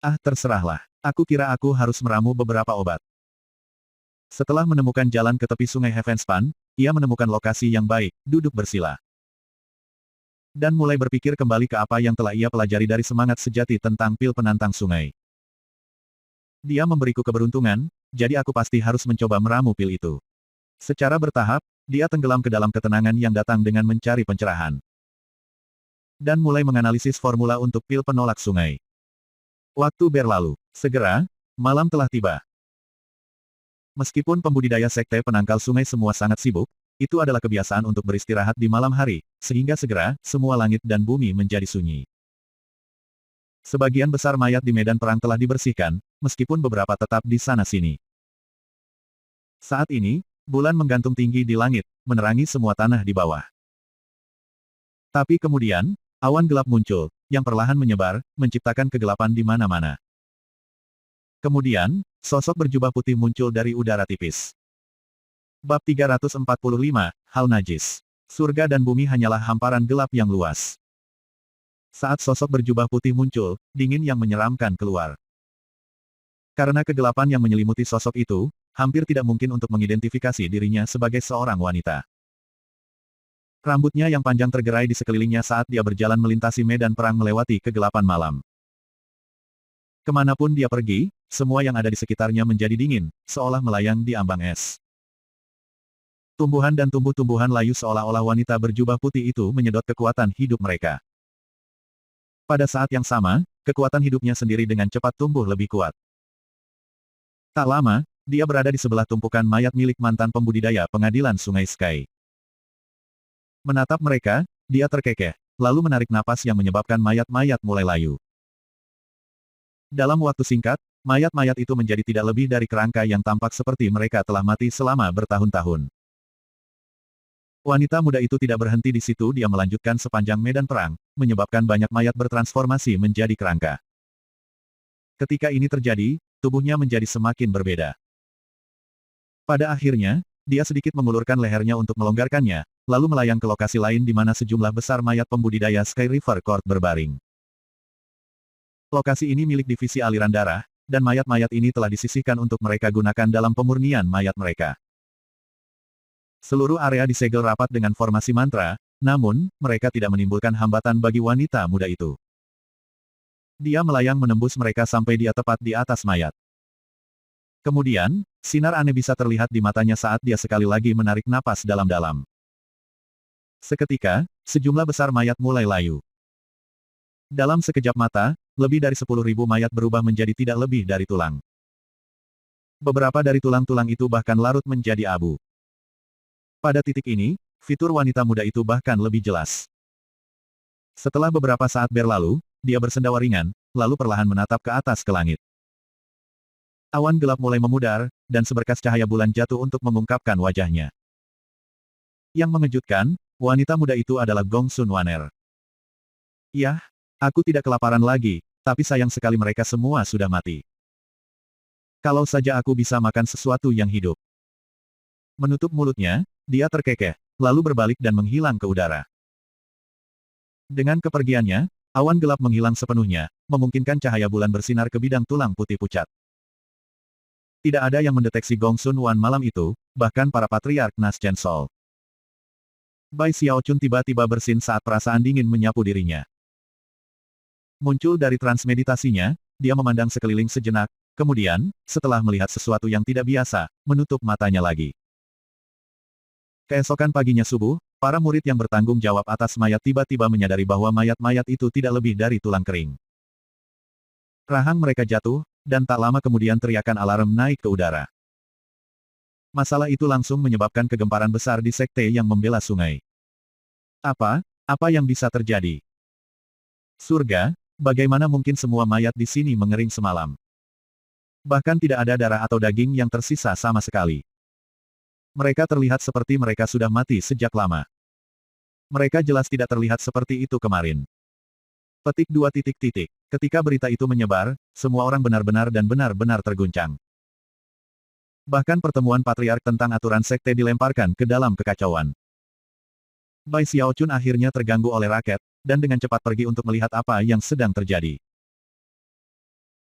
Ah, terserahlah. Aku kira aku harus meramu beberapa obat. Setelah menemukan jalan ke tepi sungai Heavenspan, ia menemukan lokasi yang baik, duduk bersila. Dan mulai berpikir kembali ke apa yang telah ia pelajari dari semangat sejati tentang pil penantang sungai. Dia memberiku keberuntungan, jadi aku pasti harus mencoba meramu pil itu. Secara bertahap, dia tenggelam ke dalam ketenangan yang datang dengan mencari pencerahan. Dan mulai menganalisis formula untuk pil penolak sungai. Waktu berlalu. Segera, malam telah tiba. Meskipun pembudidaya sekte penangkal sungai semua sangat sibuk, itu adalah kebiasaan untuk beristirahat di malam hari, sehingga segera, semua langit dan bumi menjadi sunyi. Sebagian besar mayat di medan perang telah dibersihkan, meskipun beberapa tetap di sana-sini. Saat ini, bulan menggantung tinggi di langit, menerangi semua tanah di bawah. Tapi kemudian, awan gelap muncul, yang perlahan menyebar, menciptakan kegelapan di mana-mana. Kemudian, sosok berjubah putih muncul dari udara tipis. Bab 345, Hal Najis. Surga dan bumi hanyalah hamparan gelap yang luas. Saat sosok berjubah putih muncul, dingin yang menyeramkan keluar. Karena kegelapan yang menyelimuti sosok itu, hampir tidak mungkin untuk mengidentifikasi dirinya sebagai seorang wanita. Rambutnya yang panjang tergerai di sekelilingnya saat dia berjalan melintasi medan perang melewati kegelapan malam. Kemanapun dia pergi, semua yang ada di sekitarnya menjadi dingin, seolah melayang di ambang es. Tumbuhan dan tumbuh-tumbuhan layu seolah-olah wanita berjubah putih itu menyedot kekuatan hidup mereka. Pada saat yang sama, kekuatan hidupnya sendiri dengan cepat tumbuh lebih kuat. Tak lama, dia berada di sebelah tumpukan mayat milik mantan pembudidaya pengadilan Sungai Sky. Menatap mereka, dia terkekeh, lalu menarik napas yang menyebabkan mayat-mayat mulai layu. Dalam waktu singkat, mayat-mayat itu menjadi tidak lebih dari kerangka yang tampak seperti mereka telah mati selama bertahun-tahun. Wanita muda itu tidak berhenti di situ, dia melanjutkan sepanjang medan perang, menyebabkan banyak mayat bertransformasi menjadi kerangka. Ketika ini terjadi, tubuhnya menjadi semakin berbeda. Pada akhirnya, dia sedikit mengulurkan lehernya untuk melonggarkannya, lalu melayang ke lokasi lain di mana sejumlah besar mayat pembudidaya Sky River Court berbaring. Lokasi ini milik divisi aliran darah, dan mayat-mayat ini telah disisihkan untuk mereka gunakan dalam pemurnian mayat mereka. Seluruh area disegel rapat dengan formasi mantra, namun, mereka tidak menimbulkan hambatan bagi wanita muda itu. Dia melayang menembus mereka sampai dia tepat di atas mayat. Kemudian, sinar aneh bisa terlihat di matanya saat dia sekali lagi menarik napas dalam-dalam. Seketika, sejumlah besar mayat mulai layu. Dalam sekejap mata, lebih dari 10.000 mayat berubah menjadi tidak lebih dari tulang. Beberapa dari tulang-tulang itu bahkan larut menjadi abu. Pada titik ini, fitur wanita muda itu bahkan lebih jelas. Setelah beberapa saat berlalu, dia bersendawa ringan, lalu perlahan menatap ke atas ke langit. Awan gelap mulai memudar, dan seberkas cahaya bulan jatuh untuk mengungkapkan wajahnya. Yang mengejutkan, wanita muda itu adalah Gong Sun Waner. Yah, aku tidak kelaparan lagi, tapi sayang sekali mereka semua sudah mati. Kalau saja aku bisa makan sesuatu yang hidup. Menutup mulutnya, dia terkekeh, lalu berbalik dan menghilang ke udara. Dengan kepergiannya, awan gelap menghilang sepenuhnya, memungkinkan cahaya bulan bersinar ke bidang tulang putih pucat. Tidak ada yang mendeteksi Gong Sun Wan malam itu, bahkan para patriark Nas Chen Sol. Bai Xiaochun tiba-tiba bersin saat perasaan dingin menyapu dirinya. Muncul dari transmeditasinya, dia memandang sekeliling sejenak, kemudian, setelah melihat sesuatu yang tidak biasa, menutup matanya lagi. Keesokan paginya subuh, para murid yang bertanggung jawab atas mayat tiba-tiba menyadari bahwa mayat-mayat itu tidak lebih dari tulang kering. Rahang mereka jatuh, dan tak lama kemudian teriakan alarm naik ke udara. Masalah itu langsung menyebabkan kegemparan besar di sekte yang membela sungai. Apa yang bisa terjadi? Surga, bagaimana mungkin semua mayat di sini mengering semalam? Bahkan tidak ada darah atau daging yang tersisa sama sekali. Mereka terlihat seperti mereka sudah mati sejak lama. Mereka jelas tidak terlihat seperti itu kemarin. Petik 2 titik titik. Ketika berita itu menyebar, semua orang benar-benar dan benar-benar terguncang. Bahkan pertemuan patriark tentang aturan sekte dilemparkan ke dalam kekacauan. Bai Xiaochun akhirnya terganggu oleh raket, dan dengan cepat pergi untuk melihat apa yang sedang terjadi.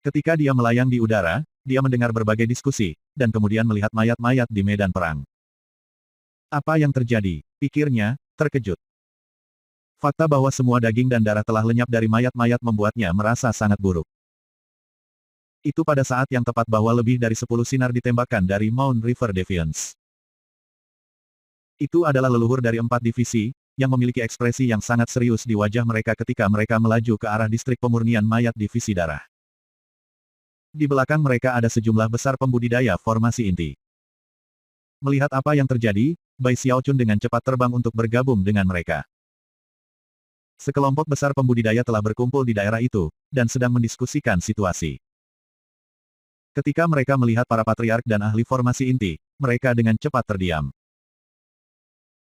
Ketika dia melayang di udara, dia mendengar berbagai diskusi, dan kemudian melihat mayat-mayat di medan perang. Apa yang terjadi? Pikirnya, terkejut. Fakta bahwa semua daging dan darah telah lenyap dari mayat-mayat membuatnya merasa sangat buruk. Itu pada saat yang tepat bahwa lebih dari 10 sinar ditembakkan dari Mount River Defiance. Itu adalah leluhur dari 4 divisi, yang memiliki ekspresi yang sangat serius di wajah mereka ketika mereka melaju ke arah distrik pemurnian mayat divisi darah. Di belakang mereka ada sejumlah besar pembudidaya formasi inti. Melihat apa yang terjadi, Bai Xiaochun dengan cepat terbang untuk bergabung dengan mereka. Sekelompok besar pembudidaya telah berkumpul di daerah itu, dan sedang mendiskusikan situasi. Ketika mereka melihat para patriark dan ahli formasi inti, mereka dengan cepat terdiam.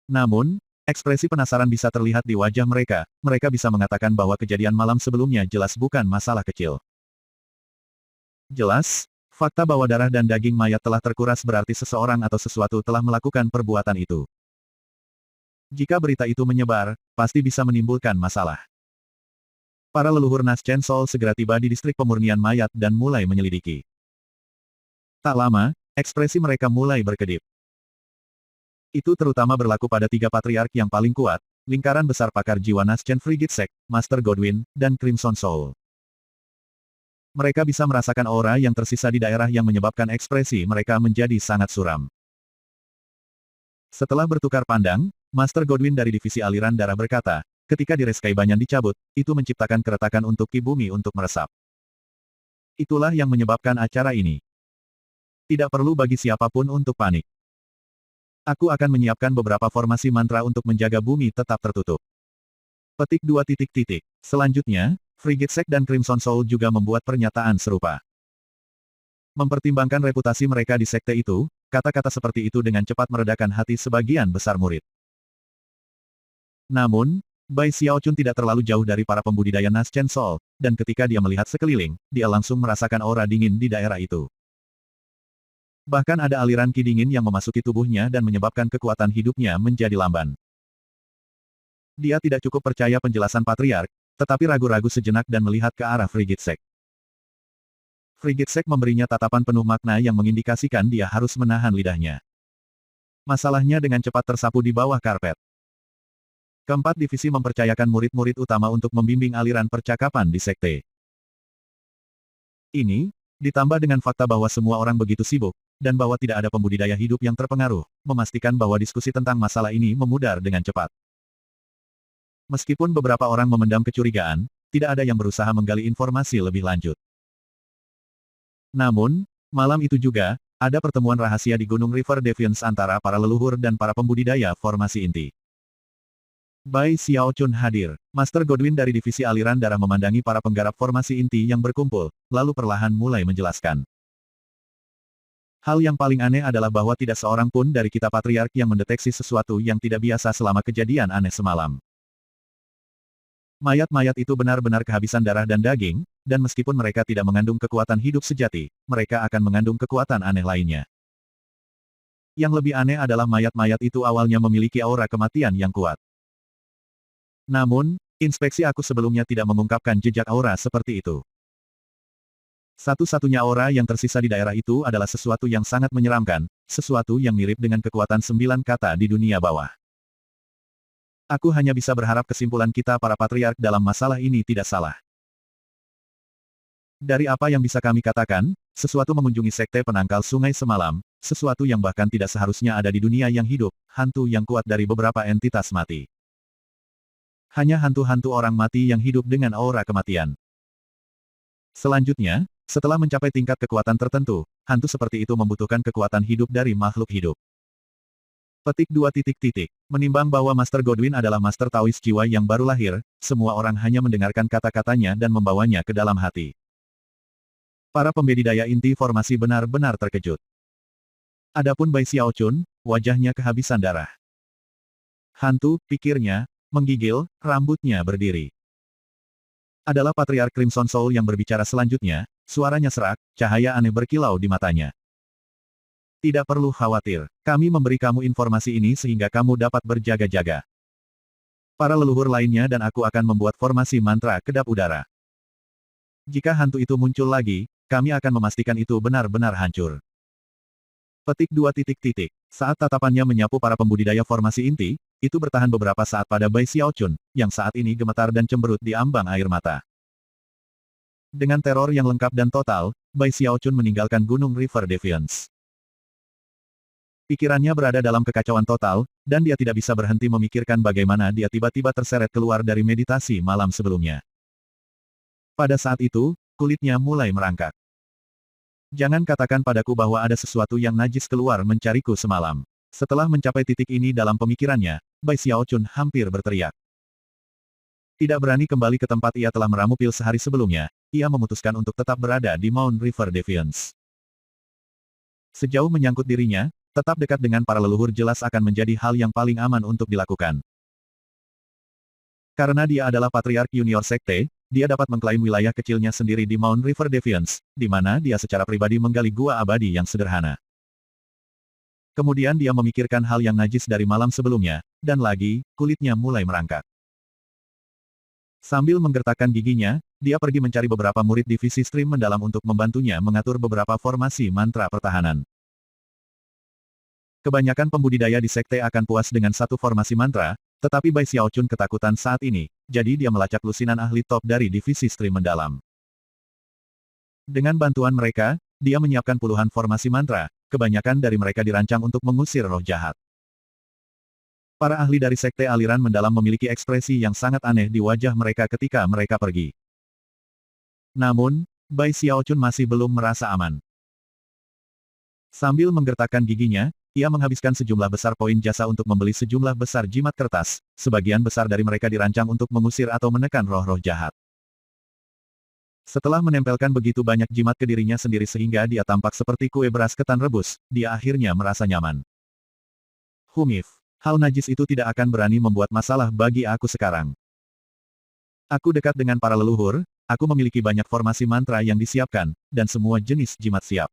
Namun, ekspresi penasaran bisa terlihat di wajah mereka, mereka bisa mengatakan bahwa kejadian malam sebelumnya jelas bukan masalah kecil. Jelas, fakta bahwa darah dan daging mayat telah terkuras berarti seseorang atau sesuatu telah melakukan perbuatan itu. Jika berita itu menyebar, pasti bisa menimbulkan masalah. Para leluhur Nas Chen Sol segera tiba di distrik pemurnian mayat dan mulai menyelidiki. Tak lama, ekspresi mereka mulai berkedip. Itu terutama berlaku pada 3 patriark yang paling kuat, lingkaran besar pakar jiwa Nas Chen Frigid Sect, Master Godwin, dan Crimson Soul. Mereka bisa merasakan aura yang tersisa di daerah yang menyebabkan ekspresi mereka menjadi sangat suram. Setelah bertukar pandang, Master Godwin dari divisi aliran darah berkata, ketika Direskai Banyan dicabut, itu menciptakan keretakan untuk Ki Bumi untuk meresap. Itulah yang menyebabkan acara ini. Tidak perlu bagi siapapun untuk panik. Aku akan menyiapkan beberapa formasi mantra untuk menjaga bumi tetap tertutup. Petik 2 titik titik. Selanjutnya, Frigid Sect dan Crimson Soul juga membuat pernyataan serupa. Mempertimbangkan reputasi mereka di sekte itu, kata-kata seperti itu dengan cepat meredakan hati sebagian besar murid. Namun, Bai Xiaochun tidak terlalu jauh dari para pembudidaya Nas Chen Sol, dan ketika dia melihat sekeliling, dia langsung merasakan aura dingin di daerah itu. Bahkan ada aliran ki dingin yang memasuki tubuhnya dan menyebabkan kekuatan hidupnya menjadi lamban. Dia tidak cukup percaya penjelasan patriark, tetapi ragu-ragu sejenak dan melihat ke arah Frigid Sek. Frigid Sek memberinya tatapan penuh makna yang mengindikasikan dia harus menahan lidahnya. Masalahnya dengan cepat tersapu di bawah karpet. Keempat divisi mempercayakan murid-murid utama untuk membimbing aliran percakapan di sekte. Ini, ditambah dengan fakta bahwa semua orang begitu sibuk, dan bahwa tidak ada pembudidaya hidup yang terpengaruh, memastikan bahwa diskusi tentang masalah ini memudar dengan cepat. Meskipun beberapa orang memendam kecurigaan, tidak ada yang berusaha menggali informasi lebih lanjut. Namun, malam itu juga, ada pertemuan rahasia di Gunung River Defiance antara para leluhur dan para pembudidaya formasi inti. Bai Xiaochun hadir. Master Godwin dari divisi aliran darah memandangi para penggarap formasi inti yang berkumpul, lalu perlahan mulai menjelaskan. Hal yang paling aneh adalah bahwa tidak seorang pun dari kita patriark yang mendeteksi sesuatu yang tidak biasa selama kejadian aneh semalam. Mayat-mayat itu benar-benar kehabisan darah dan daging, dan meskipun mereka tidak mengandung kekuatan hidup sejati, mereka akan mengandung kekuatan aneh lainnya. Yang lebih aneh adalah mayat-mayat itu awalnya memiliki aura kematian yang kuat. Namun, inspeksi aku sebelumnya tidak mengungkapkan jejak aura seperti itu. Satu-satunya aura yang tersisa di daerah itu adalah sesuatu yang sangat menyeramkan, sesuatu yang mirip dengan kekuatan 9 kata di dunia bawah. Aku hanya bisa berharap kesimpulan kita para patriark dalam masalah ini tidak salah. Dari apa yang bisa kami katakan, sesuatu mengunjungi sekte penangkal sungai semalam, sesuatu yang bahkan tidak seharusnya ada di dunia yang hidup, hantu yang kuat dari beberapa entitas mati. Hanya hantu-hantu orang mati yang hidup dengan aura kematian. Selanjutnya, setelah mencapai tingkat kekuatan tertentu, hantu seperti itu membutuhkan kekuatan hidup dari makhluk hidup. Petik 2. Menimbang bahwa Master Godwin adalah Master Taois jiwa yang baru lahir, semua orang hanya mendengarkan kata-katanya dan membawanya ke dalam hati. Para pembudidaya inti formasi benar-benar terkejut. Adapun Bai Xiaochun, wajahnya kehabisan darah. Hantu, pikirnya, menggigil, rambutnya berdiri. Adalah Patriark Crimson Soul yang berbicara selanjutnya, suaranya serak, cahaya aneh berkilau di matanya. Tidak perlu khawatir, kami memberi kamu informasi ini sehingga kamu dapat berjaga-jaga. Para leluhur lainnya dan aku akan membuat formasi mantra kedap udara. Jika hantu itu muncul lagi, kami akan memastikan itu benar-benar hancur. Petik 2. Saat tatapannya menyapu para pembudidaya formasi inti, itu bertahan beberapa saat pada Bai Xiaochun, yang saat ini gemetar dan cemberut di ambang air mata. Dengan teror yang lengkap dan total, Bai Xiaochun meninggalkan Gunung River Defiance. Pikirannya berada dalam kekacauan total, dan dia tidak bisa berhenti memikirkan bagaimana dia tiba-tiba terseret keluar dari meditasi malam sebelumnya. Pada saat itu, kulitnya mulai merangkak. Jangan katakan padaku bahwa ada sesuatu yang najis keluar mencariku semalam. Setelah mencapai titik ini dalam pemikirannya, Bai Xiaochun hampir berteriak. Tidak berani kembali ke tempat ia telah meramu pil sehari sebelumnya, ia memutuskan untuk tetap berada di Mount River Defiance. Sejauh menyangkut dirinya, tetap dekat dengan para leluhur jelas akan menjadi hal yang paling aman untuk dilakukan. Karena dia adalah Patriark Junior Sekte, dia dapat mengklaim wilayah kecilnya sendiri di Mount River Defiance, di mana dia secara pribadi menggali gua abadi yang sederhana. Kemudian dia memikirkan hal yang najis dari malam sebelumnya, dan lagi, kulitnya mulai merangkak. Sambil menggertakkan giginya, dia pergi mencari beberapa murid divisi stream mendalam untuk membantunya mengatur beberapa formasi mantra pertahanan. Kebanyakan pembudidaya di sekte akan puas dengan satu formasi mantra, tetapi Bai Xiaochun ketakutan saat ini, jadi dia melacak lusinan ahli top dari divisi stream mendalam. Dengan bantuan mereka, dia menyiapkan puluhan formasi mantra, kebanyakan dari mereka dirancang untuk mengusir roh jahat. Para ahli dari sekte aliran mendalam memiliki ekspresi yang sangat aneh di wajah mereka ketika mereka pergi. Namun, Bai Xiaochun masih belum merasa aman. Sambil menggertakkan giginya, ia menghabiskan sejumlah besar poin jasa untuk membeli sejumlah besar jimat kertas, sebagian besar dari mereka dirancang untuk mengusir atau menekan roh-roh jahat. Setelah menempelkan begitu banyak jimat ke dirinya sendiri sehingga dia tampak seperti kue beras ketan rebus, dia akhirnya merasa nyaman. Humif, hal najis itu tidak akan berani membuat masalah bagi aku sekarang. Aku dekat dengan para leluhur, aku memiliki banyak formasi mantra yang disiapkan, dan semua jenis jimat siap.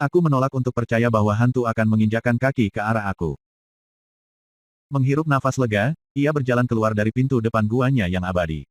Aku menolak untuk percaya bahwa hantu akan menginjakkan kaki ke arah aku. Menghirup nafas lega, Ia berjalan keluar dari pintu depan guanya yang abadi.